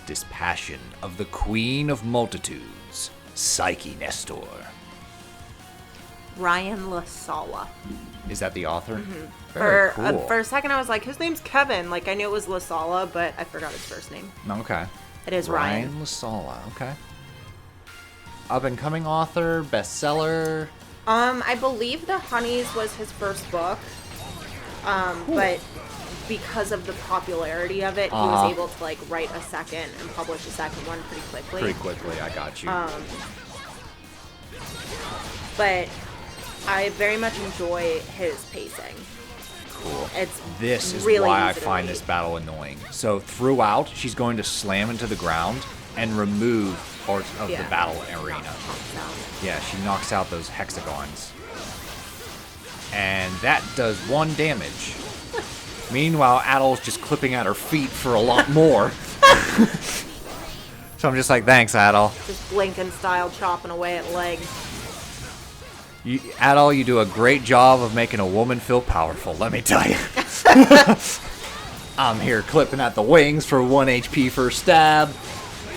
Dispassion of the Queen of Multitudes, Psyche Nestor. Ryan LaSala. Is that the author? Mm-hmm. Very cool. For a second, I was like, his name's Kevin. Like, I knew it was LaSala, but I forgot his first name. Okay. It is Ryan. LaSala, okay. Up and coming author, bestseller. I believe The Honeys was his first book. But because of the popularity of it, he was able to like write a second and publish a second one pretty quickly. Pretty quickly, I got you. But I very much enjoy his pacing. Cool. It's This is really why I easy to find read. this battle annoying. So throughout, she's going to slam into the ground and remove parts of the Yeah. battle arena. So, Yeah, she knocks out those hexagons. And that does 1 damage. Meanwhile, Adol's just clipping at her feet for a lot more. So I'm just like, thanks, Adol. just Blinken style chopping away at legs. Adol, you do a great job of making a woman feel powerful, let me tell you. I'm here clipping at the wings for 1 HP for a stab.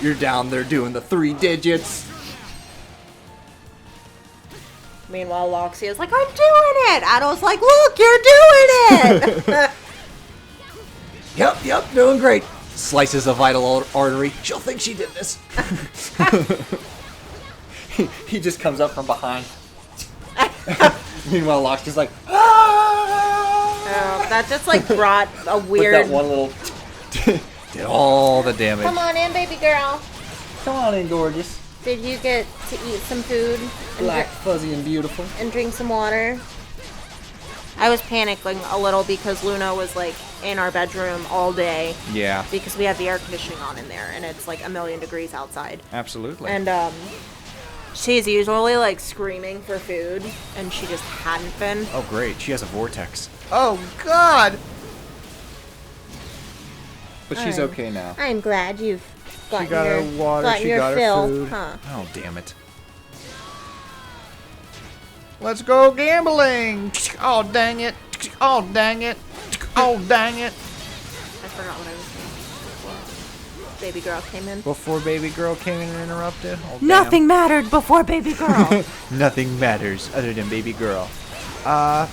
You're down there doing the 3 digits. Meanwhile, Loxia's like, I'm doing it! Adol's like, look, you're doing it! Yep, doing great. Slices a vital artery. She'll think she did this. he just comes up from behind. Meanwhile, Locke's just like, ah! That just like brought a With weird... that one little... did all the damage. Come on in, baby girl. Come on in, gorgeous. Did you get to eat some food Black, fuzzy, and beautiful. and drink some water? I was panicking a little because Luna was like in our bedroom all day Yeah, because we have the air conditioning on in there and it's like 1,000,000 degrees outside. absolutely. And she's usually like screaming for food and she just hadn't been. Oh, great. She has a vortex. Oh, God! But she's Alright. okay now. I'm glad you've gotten She got your, her water, gotten she your got her fill, food. huh? Oh, damn it. Let's go gambling! Oh, dang it. Oh, dang it. Oh, dang it. I forgot what I was saying before Baby girl came in. Before baby girl came in and interrupted? Oh, damn. Nothing mattered before baby girl. Nothing matters other than baby girl. I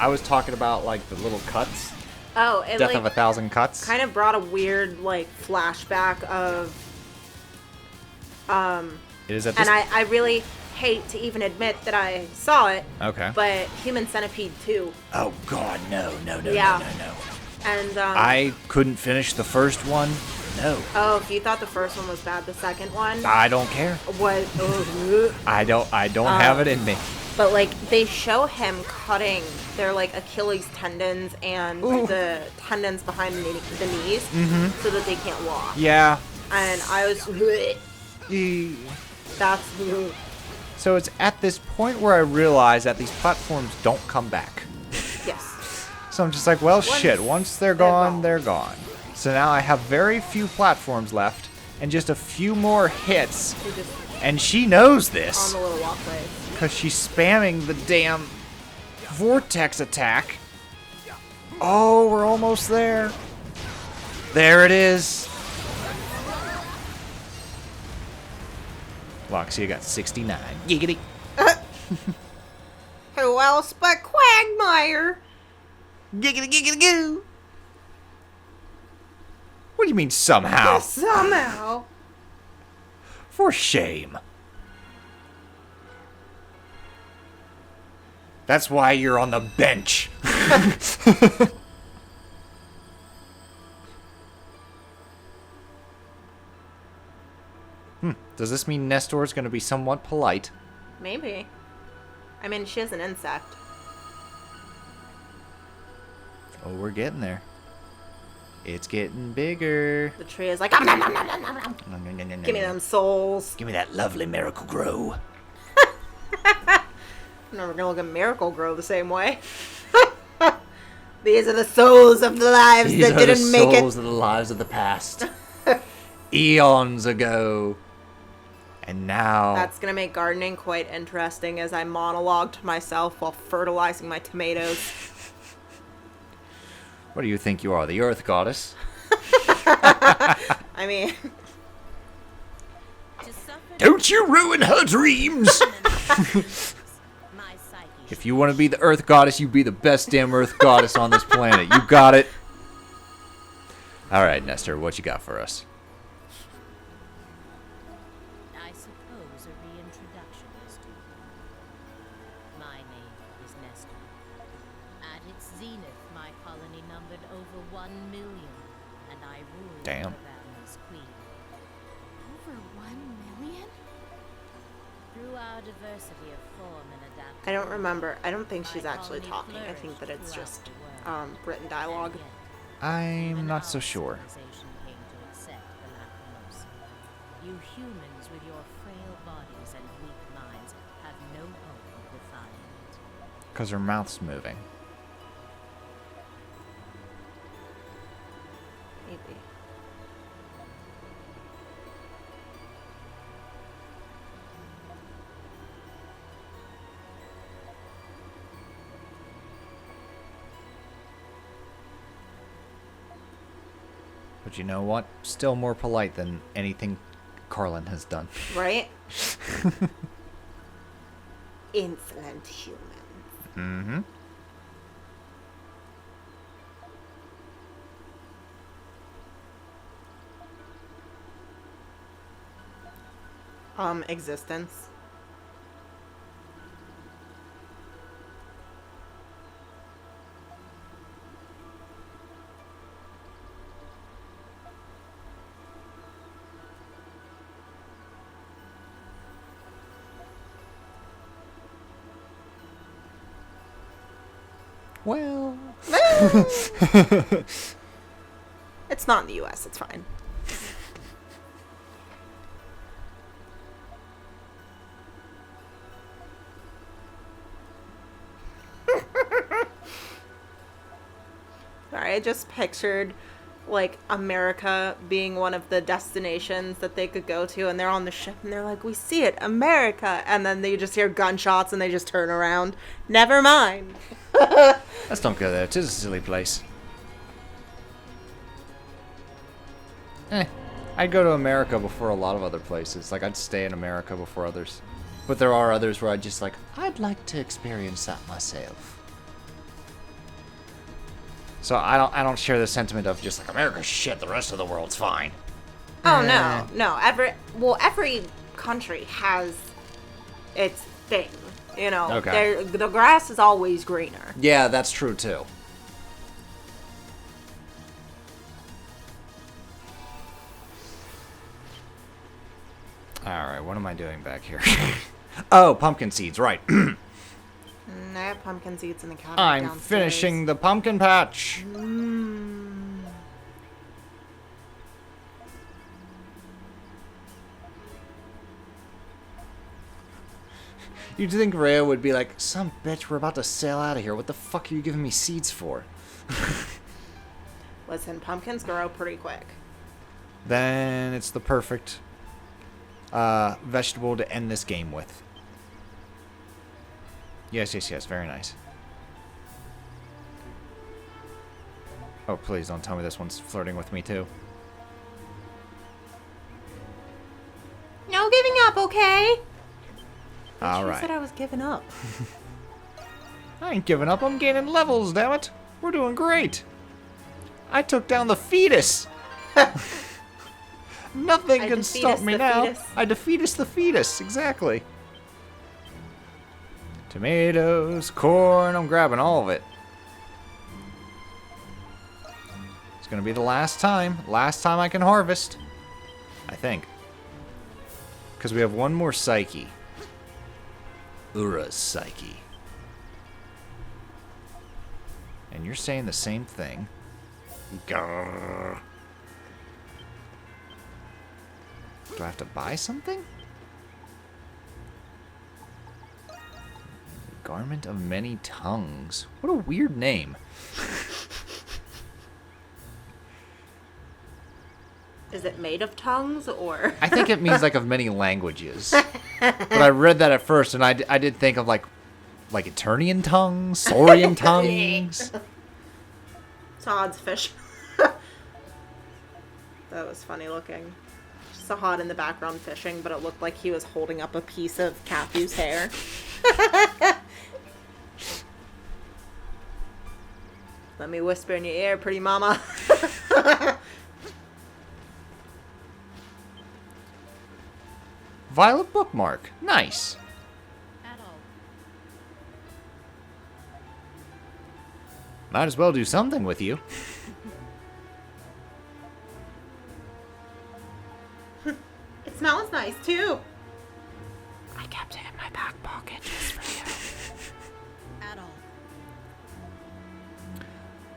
was talking about, like, the little cuts. Oh, it Death like, of 1,000 cuts. kind of brought a weird, like, flashback of, It is at this... and I really hate to even admit that I saw it, Okay. but Human Centipede 2. Oh, God, no. Yeah. And, I couldn't finish the first one. No. oh, if you thought the first one was bad, the second one I don't care. was, I don't have it in me. but, like, they show him cutting their, like, Achilles tendons and the tendons behind the knees so that they can't walk. Yeah. And I was, that's, So it's at this point where I realize that these platforms don't come back. yes. So I'm just like, well, shit. Once they're gone, they're gone. So now I have very few platforms left and just a few more hits. They're just And she knows on this the little walkways. because she's spamming the damn vortex attack. Oh, we're almost there. There it is. Loxy, you got 69. Giggity. Who else but Quagmire? Giggity, giggity, goo. What do you mean somehow? Somehow. For shame. That's why you're on the bench. Does this mean Nestor's going to be somewhat polite? Maybe. I mean, she is an insect. Oh, we're getting there. It's getting bigger. The tree is like, "Om, nom, nom, nom, nom, nom, nom. Give me them souls. Give me that lovely miracle grow. I'm never gonna look at Miracle Grow the same way. These are the souls of the lives These that are didn't the make it. souls of the lives of the past. Eons ago. And now... That's gonna make gardening quite interesting as I monologue to myself while fertilizing my tomatoes. What do you think you are, the Earth Goddess? I mean, Don't you ruin her dreams! If you want to be the Earth Goddess, you be the best damn Earth Goddess on this planet. You got it. Alright, Nestor, what you got for us? I suppose a reintroduction is due. My name is Nestor. At its zenith, my colony numbered over 1 million, and I ruled Damn. over them as queen. Over 1 million? Through our diversity of form and adaptability, I don't remember. I don't think she's my actually colony talking. I think that it's flourished just throughout the world. written dialogue. And yet, I'm even not our so sure. civilization came to accept the Lacrimosa. You humans with your frail bodies and weak minds have no hope of defying it. Because her mouth's moving. Maybe. But you know what? Still more polite than anything Carlin has done. Right? Insolent human. Mm-hmm. Existence. Well... It's not in the US, it's fine. Sorry, I just pictured like America being one of the destinations that they could go to, and they're on the ship and they're like, we see it, America, and then they just hear gunshots and they just turn around. Never mind. Let's don't go there. It is a silly place. I'd go to America before a lot of other places. Like, I'd stay in America before others. But there are others where I'd just like, I'd like to experience that myself. So I don't share the sentiment of just like, America's shit, the rest of the world's fine. Oh, no. Every country has its thing, you know. Okay. The grass is always greener. Yeah, that's true, too. Alright, what am I doing back here? Oh, pumpkin seeds, right. I have pumpkin seeds in the cabinet I'm downstairs. finishing the pumpkin patch. You'd think Rhea would be like, some bitch, we're about to sail out of here. What the fuck are you giving me seeds for? Listen, pumpkins grow pretty quick. Then it's the perfect vegetable to end this game with. Yes, very nice. Oh, please don't tell me this one's flirting with me too. No giving up, okay? All You right. said I was giving up. I ain't giving up. I'm gaining levels, damn it. We're doing great. I took down the fetus. Nothing can stop me now. Fetus. I defeated the fetus, exactly. Tomatoes, corn, I'm grabbing all of it. It's gonna be the last time I can harvest. I think. Because we have one more Psyche. Ura's Psyche. And you're saying the same thing. Grrr. Do I have to buy something? Garment of Many Tongues. What a weird name. Is it made of tongues, or? I think it means like of many languages. But I read that at first, and I did think of like Eternian tongues, Saurian tongues. Todd's fish. That was funny looking. Just a Hod in the background fishing, but it looked like he was holding up a piece of Kathy's hair. Let me whisper in your ear, pretty mama. Violet bookmark. Nice. At all. Might as well do something with you. It smells nice, too. I kept it in my back pocket just for you. At all.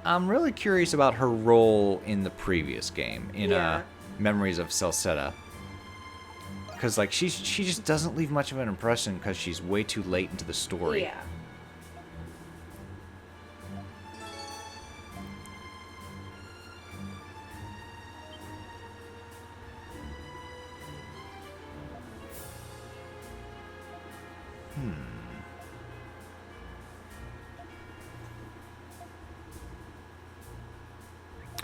I'm really curious about her role in the previous game, in Yeah. Memories of Celceta. Because, like, she just doesn't leave much of an impression because she's way too late into the story. Yeah.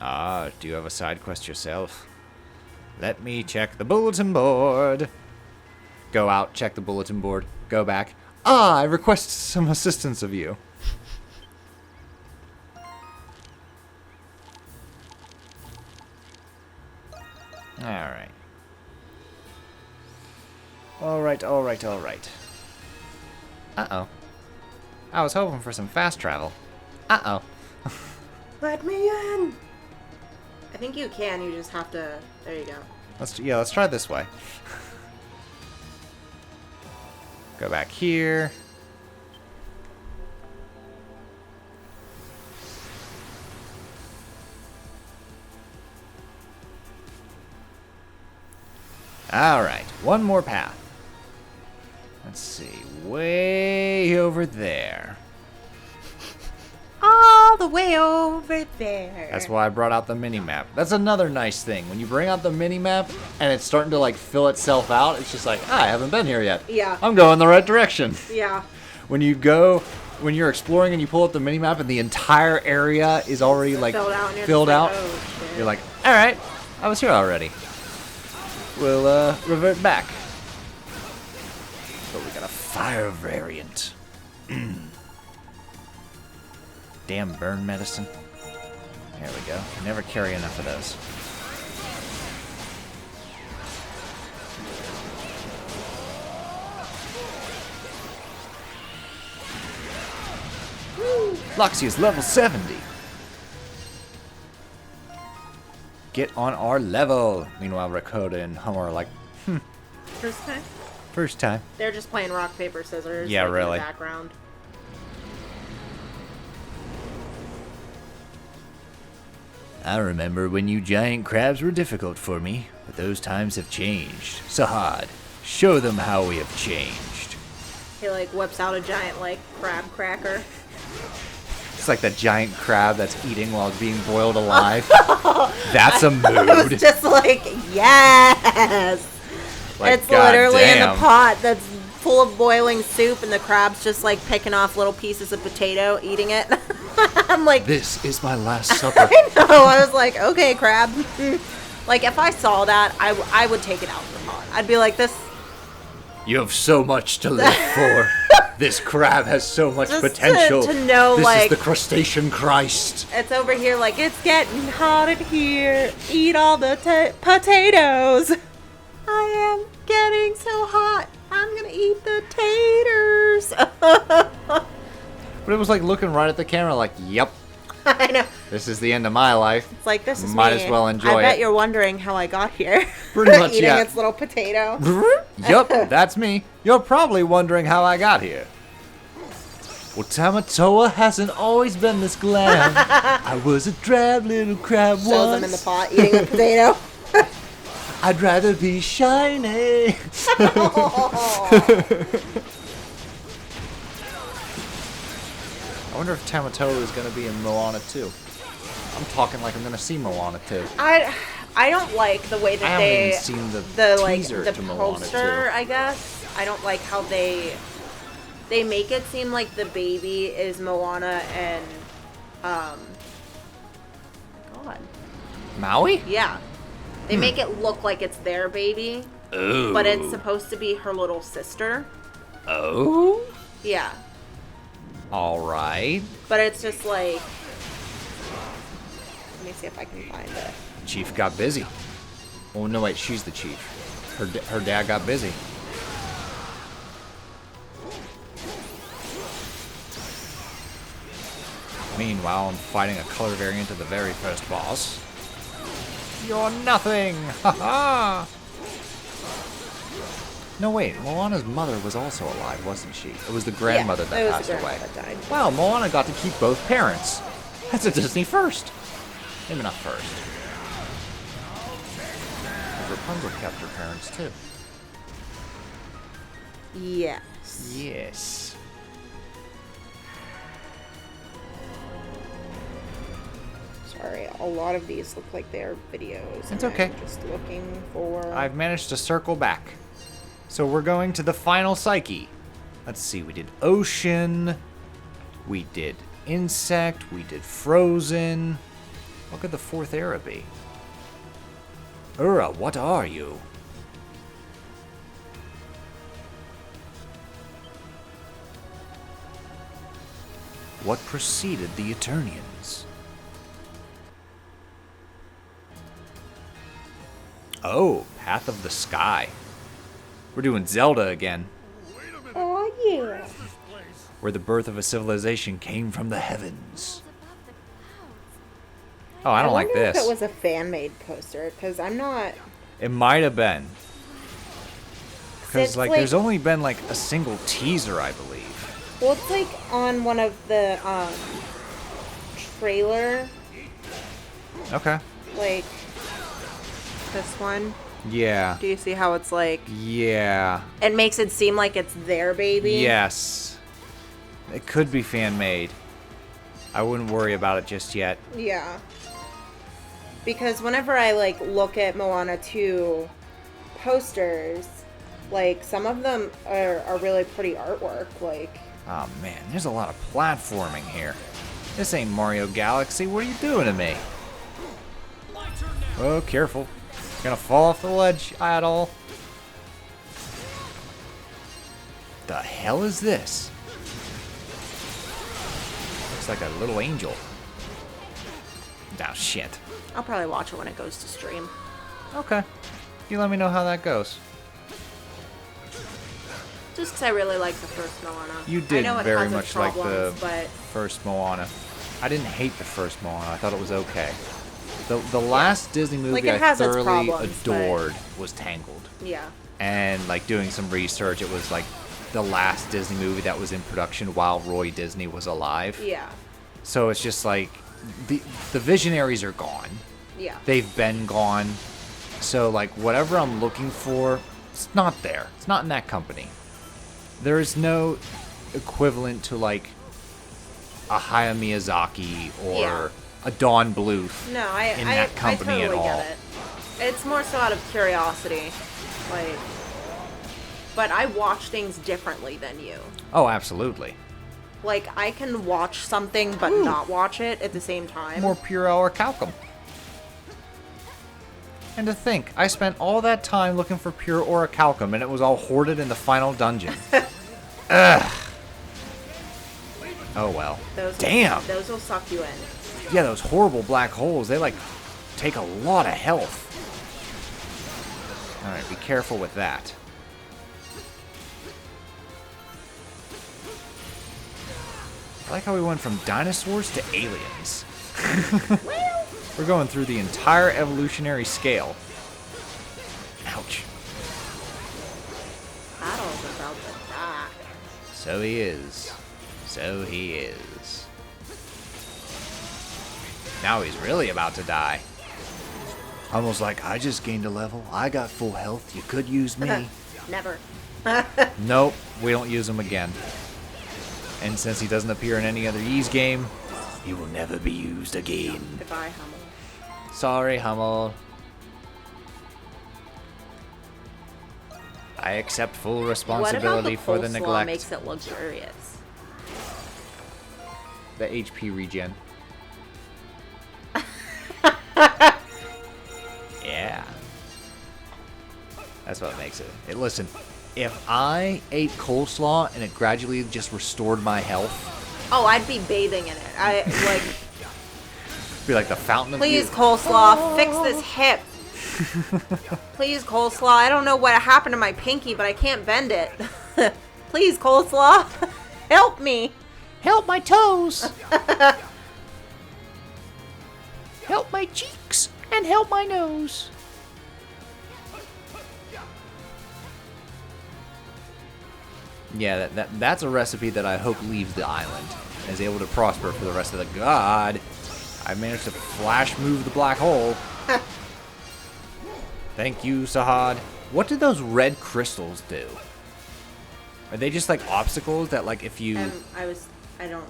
Ah, do you have a side quest yourself? Let me check the bulletin board. Go out, check the bulletin board, go back. Ah, I request some assistance of you. Alright. Alright. Uh-oh. I was hoping for some fast travel. Uh-oh. Let me in. I think you can. You just have to. There you go. Let's try it this way. Go back here. Alright, one more path. Let's see, way over there. All the way over there. That's why I brought out the mini-map. That's another nice thing. When you bring out the mini-map and it's starting to like fill itself out, it's just like, I haven't been here yet. Yeah. I'm going the right direction. Yeah. When you're exploring and you pull up the mini-map and the entire area is already like Filled out. And you're filled just out, like, oh, shit. you're like, alright, I was here already. We'll revert back. But we got a fire variant. Damn burn medicine. There we go. Never carry enough of those. Loxy is level 70. Get on our level. Meanwhile, Rakota and Hummer are like, First time? first time. They're just playing rock, paper, scissors. Yeah, like, really. In the background. I remember when you giant crabs were difficult for me, but those times have changed. Sahad, show them how we have changed. He like whips out a giant like crab cracker. It's like that giant crab that's eating while being boiled alive. That's a mood. It was just like, yes. Like, it's literally in goddamn. the pot that's full of boiling soup, and the crab's just like picking off little pieces of potato, eating it. I'm like, This is my last supper. I know. I was like, okay, crab. Like, if I saw that, I would take it out of the pot. I'd be like, this. You have so much to live for. This crab has so much Just potential. to know, this like- is the crustacean Christ. It's over here like, it's getting hot in here. Eat all the potatoes. I am getting so hot. I'm going to eat the taters. But it was like looking right at the camera like, yep, I know. this is the end of my life. It's like, this is Might me. as well enjoy I bet it. you're wondering how I got here. Pretty much, Eating yeah. its little potato. Yup, that's me. You're probably wondering how I got here. Well, Tamatoa hasn't always been this glam. I was a drab little crab Shows once. him in the pot eating a potato. I'd rather be shiny. I wonder if Tamatoa is going to be in Moana 2. I'm talking like I'm going to see Moana 2. I don't like the way that I haven't even seen the like teaser the to Moana 2. poster, I guess. I don't like how they make it seem like the baby is Moana and God. Maui? Yeah. They make it look like it's their baby, Oh. but it's supposed to be her little sister. Oh? Yeah. All right. But it's just like, let me see if I can find it. Chief got busy. Oh, no, wait, she's the chief. Her dad got busy. Meanwhile, I'm fighting a color variant of the very first boss. You're nothing! Ha-ha! No, wait, Moana's mother was also alive, wasn't she? It was the grandmother Yeah, that it was passed the away. grandmother that died. Wow, Moana got to keep both parents. That's a Disney first. Maybe not first. Rapunzel kept her parents too. Yes. Yes. Sorry, a lot of these look like they're videos. It's and okay. I'm just looking for. I've managed to circle back. So we're going to the final Psyche. Let's see, we did ocean, we did insect, we did frozen. What could the fourth era be? Ura, what are you? What preceded the Eternians? Oh, Path of the Sky. We're doing Zelda again. Oh yeah. Where the birth of a civilization came from the heavens. Oh, I don't like wonder this. if it was a fan-made poster, because I'm not. It might have been. Because, It's like, like- there's only been, like, a single teaser, I believe. Well, it's like on one of the trailer, Okay. like this one. Yeah. Do you see how it's like? Yeah. It makes it seem like it's their baby. Yes. It could be fan-made. I wouldn't worry about it just yet. Yeah. Because whenever I like look at Moana 2 posters, like some of them are really pretty artwork. Like, Oh, man, there's a lot of platforming here. This ain't Mario Galaxy. What are you doing to me? My turn now. Oh, careful. Gonna fall off the ledge at all. The hell is this? Looks like a little angel. Oh, shit. I'll probably watch it when it goes to stream. Okay. You let me know how that goes. Just because I really like the first Moana. You did I know it very has its much like the problems, but first Moana. I didn't hate the first Moana. I thought it was okay. The last Disney movie Like, it I has its thoroughly problems, but- adored was Tangled. yeah. And like doing some research, it was like the last Disney movie that was in production while Roy Disney was alive. Yeah. So it's just like the visionaries are gone. Yeah. They've been gone. So like whatever I'm looking for, it's not there. It's not in that company. There is no equivalent to like a Hayao Miyazaki or Yeah. a Don Bluth No, in that company I totally at all. get it. It's more so out of curiosity. Like, but I watch things differently than you. Oh, absolutely. Like, I can watch something but not watch it at the same time. More Purell or Falcom. And to think, I spent all that time looking for pure orichalcum, and it was all hoarded in the final dungeon. Ugh. Oh well. Damn. Those will suck you in. Yeah, those horrible black holes, they like take a lot of health. Alright, be careful with that. I like how we went from dinosaurs to aliens. We're going through the entire evolutionary scale. Ouch. Battle's about to die. So he is. So he is. Now he's really about to die. Almost like, I just gained a level. I got full health. You could use me. Never. Nope, we don't use him again. And since he doesn't appear in any other Ys game, he will never be used again. Goodbye, Hummel. Sorry, Hummel. I accept full responsibility for the coleslaw neglect. makes it luxurious? The HP regen. Yeah. That's what makes it. Hey, listen, if I ate coleslaw and it gradually just restored my health, Oh, I'd be bathing in it. I like. be like the fountain of Please, youth. coleslaw, fix this hip. Please, coleslaw. I don't know what happened to my pinky, but I can't bend it. Please, coleslaw, help me. Help my toes. Help my cheeks and help my nose. Yeah, that's a recipe that I hope leaves the island and is able to prosper for the rest of the... God, I managed to flash move the black hole. Thank you, Sahad. What did those red crystals do? Are they just like obstacles that like if you... I don't.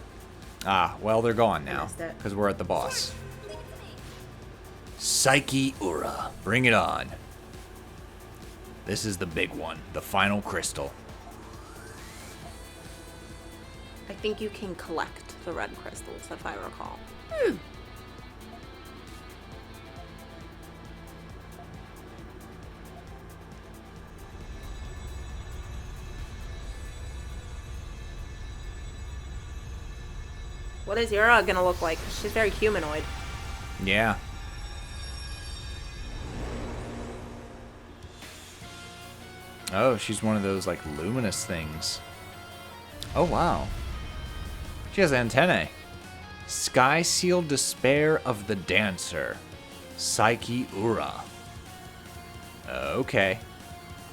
Ah, well, they're gone now missed it. because we're at the boss. Psyche Ura. Bring it on. This is the big one, the final crystal. I think you can collect the red crystals, if I recall. What is Yura gonna look like? She's very humanoid. Yeah. Oh, she's one of those like luminous things. Oh, wow. She has antennae. Sky Sealed Despair of the Dancer. Psyche Ura. Okay.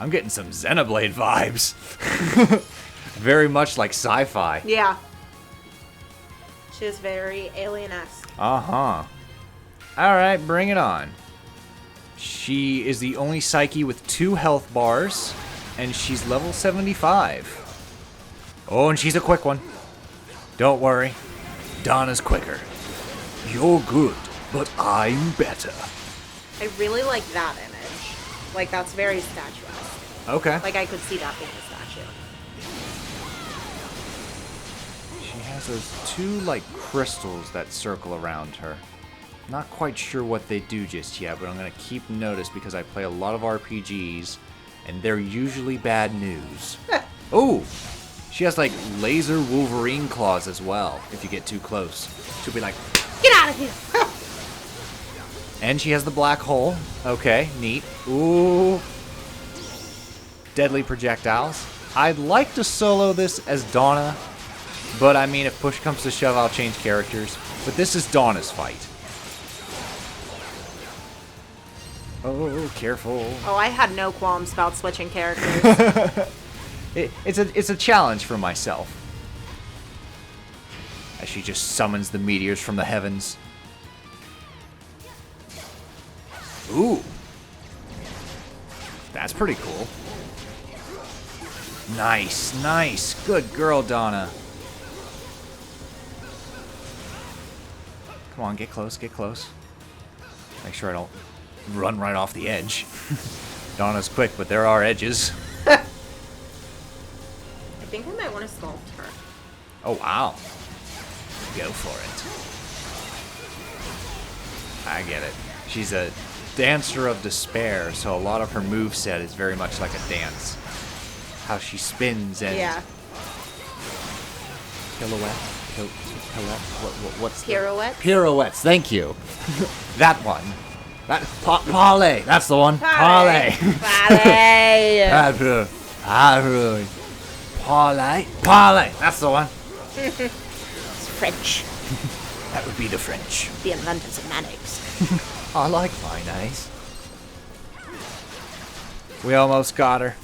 I'm getting some Xenoblade vibes. Very much like sci-fi. Yeah. She's very alien-esque. Uh-huh. Alright, bring it on. She is the only Psyche with 2 health bars, and she's level 75. Oh, and she's a quick one. Don't worry. Donna's quicker. You're good, but I'm better. I really like that image. Like, that's very statuesque. Okay. Like, I could see that being a statue. She has those 2, like, crystals that circle around her. Not quite sure what they do just yet, but I'm going to keep notice because I play a lot of RPGs, and they're usually bad news. Oh! She has, like, laser Wolverine claws as well, if you get too close. She'll be like, get out of here! And she has the black hole. Okay, neat. Ooh. Deadly projectiles. I'd like to solo this as Donna, but I mean, if push comes to shove, I'll change characters. But this is Donna's fight. Oh, careful. Oh, I had no qualms about switching characters. It's a challenge for myself. As she just summons the meteors from the heavens. Ooh. That's pretty cool. Nice, nice. Good girl, Donna. Come on, get close, get close. Make sure I don't run right off the edge. Donna's quick, but there are edges. I think I might want to sculpt her. Oh, wow. Go for it. I get it. She's a dancer of despair, so a lot of her moveset is very much like a dance. How she spins and... Yeah. Pirouette? What's Pirouette? Pirouettes, thank you. That one. That parlay. That's the one. Parlay. Ballet. Parlay. Parlay. That's the one. It's French. That would be the French. The inventors of mayonnaise. I like mayonnaise. We almost got her.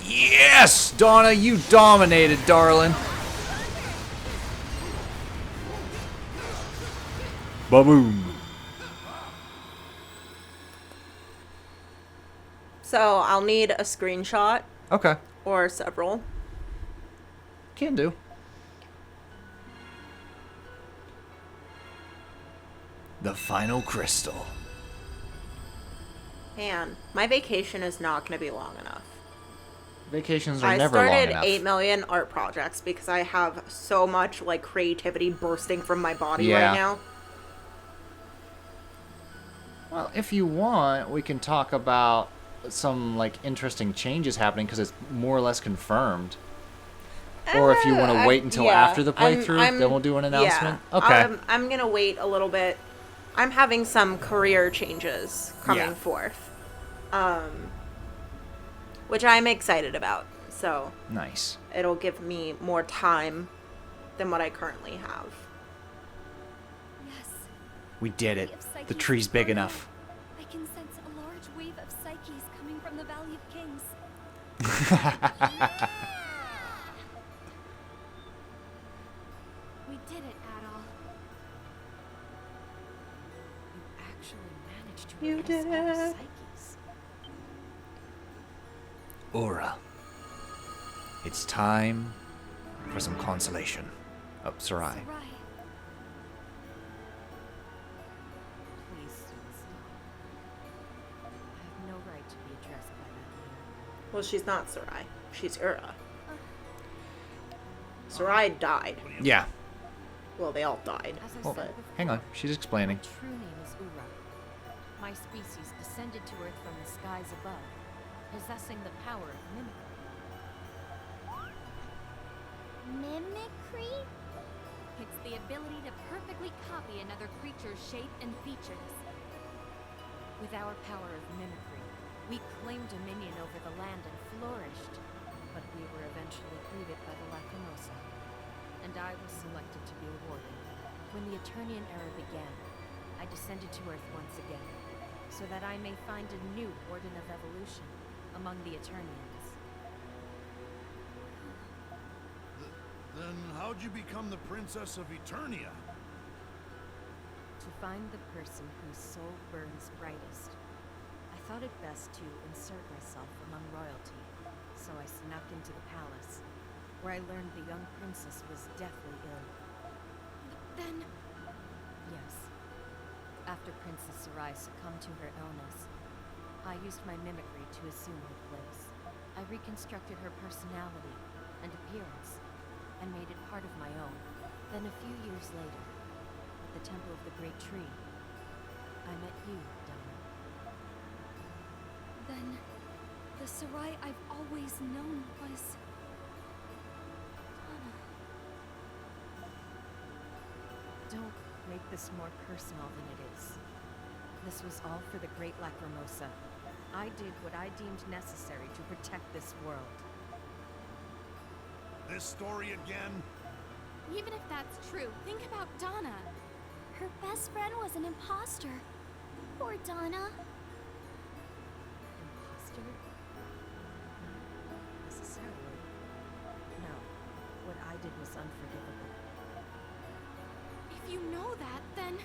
Yes, Donna, you dominated, darling. Ba-boom. So I'll need a screenshot. Okay. Or several. Can do. The final crystal. Man, my vacation is not going to be long enough. Vacations are never long enough. I started 8 million art projects because I have so much like creativity bursting from my body right now. Well, if you want, we can talk about some like interesting changes happening because it's more or less confirmed. Or if you want to wait until after the playthrough, then we'll do an announcement. Yeah. Okay. I'm going to wait a little bit. I'm having some career changes coming forth. Which I'm excited about. So nice. It'll give me more time than what I currently have. Yes. We did it. The tree's big enough. I can sense a large wave of Psyches coming from the Valley of Kings. We did it, Adol. You actually managed to You did arrest it. Psyches. Aura. It's time for some consolation. Oh, Sarai. Right. Please, stop. I have no right to be addressed by that name. Well, she's not Sarai. She's Ura. Sarai died. Yeah. Well, they all died. As I Well, said before, hang on. She's explaining. my true name is Ura. My species descended to Earth from the skies above, possessing the power of mimicry. Mimicry? It's the ability to perfectly copy another creature's shape and features. With our power of mimicry, we claimed dominion over the land and flourished, but we were eventually greeted by the Lacrimosa, and I was selected to be a warden. When the Eternian era began, I descended to Earth once again, so that I may find a new Warden of Evolution among the Eternians. Then how'd you become the Princess of Eternia? To find the person whose soul burns brightest, I thought it best to insert myself among royalty, so I snuck into the palace, where I learned the young princess was deathly ill. Then, Yes. After Princess Sarai succumbed to her illness, I used my mimicry to assume her place. I reconstructed her personality and appearance, and made it part of my own. Then a few years later, at the Temple of the Great Tree, I met you, Donna. Then, the Sarai I've always known was... Donna. Don't make this more personal than it is. This was all for the Great Lacrimosa. I did what I deemed necessary to protect this world. This story again? Even if that's true, think about Donna. Her best friend was an imposter. Poor Donna. Imposter? Not necessarily. No. What I did was unforgivable. If you know that, then...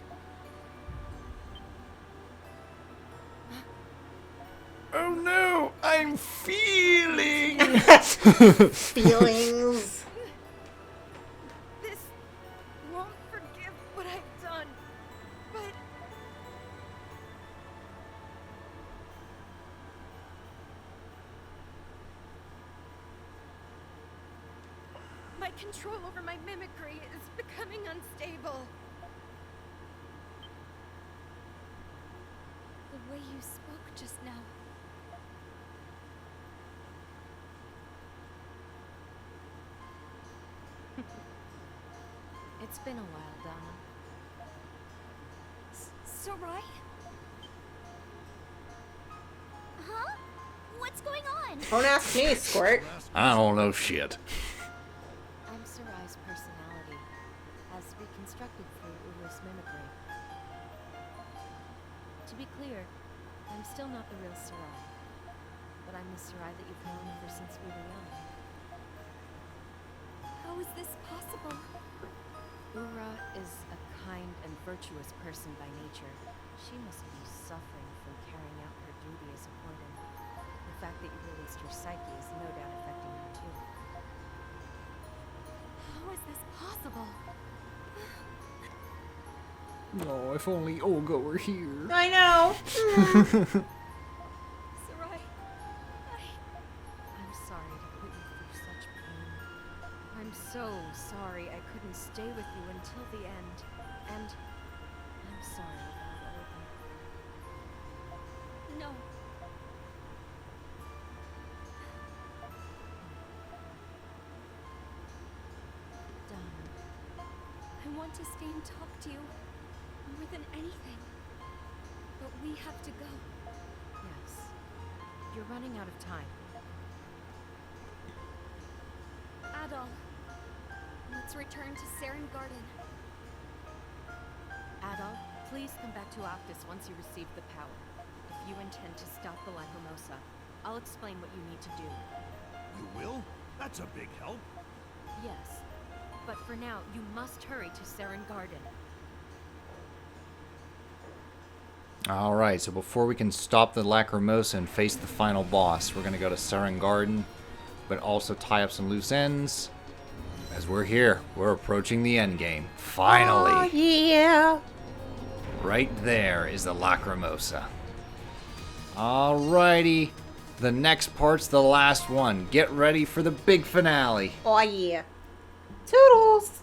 Oh no, I'm feeling. Feelings. This won't forgive what I've done, but... My control over my mimicry is becoming unstable. The way you spoke just now. It's been a while, Donna. Sarai? Huh? What's going on? Don't ask me, Squirt. I don't know shit. I'm Sarai's personality, as reconstructed through Uru's mimicry. To be clear, I'm still not the real Sarai, but I'm the Sarai that you've known ever since we were young. How is this possible? Ura is a kind and virtuous person by nature. She must be suffering from carrying out her duty as a warden. The fact that you released her Psyche is no doubt affecting her too. How is this possible? Oh, if only Olga were here. I know. Sarai, I'm sorry to put you through such pain. I'm so sorry I couldn't stay with you until the end. And I'm sorry about Olga. no. Donna, I want to stay and talk to you more than anything. But we have to go. yes. You're running out of time. Adol, let's return to Saren Garden. Adol, please come back to Octus once you receive the power. If you intend to stop the Lacrimosa, I'll explain what you need to do. You will? That's a big help. Yes. But for now, you must hurry to Saren Garden. Alright, so before we can stop the Lacrimosa and face the final boss, we're going to go to Saren Garden, but also tie up some loose ends. As we're here, we're approaching the end game. Finally! Oh, yeah. Right there is the Lacrimosa. Alrighty, the next part's the last one. Get ready for the big finale. Oh, yeah. Toodles.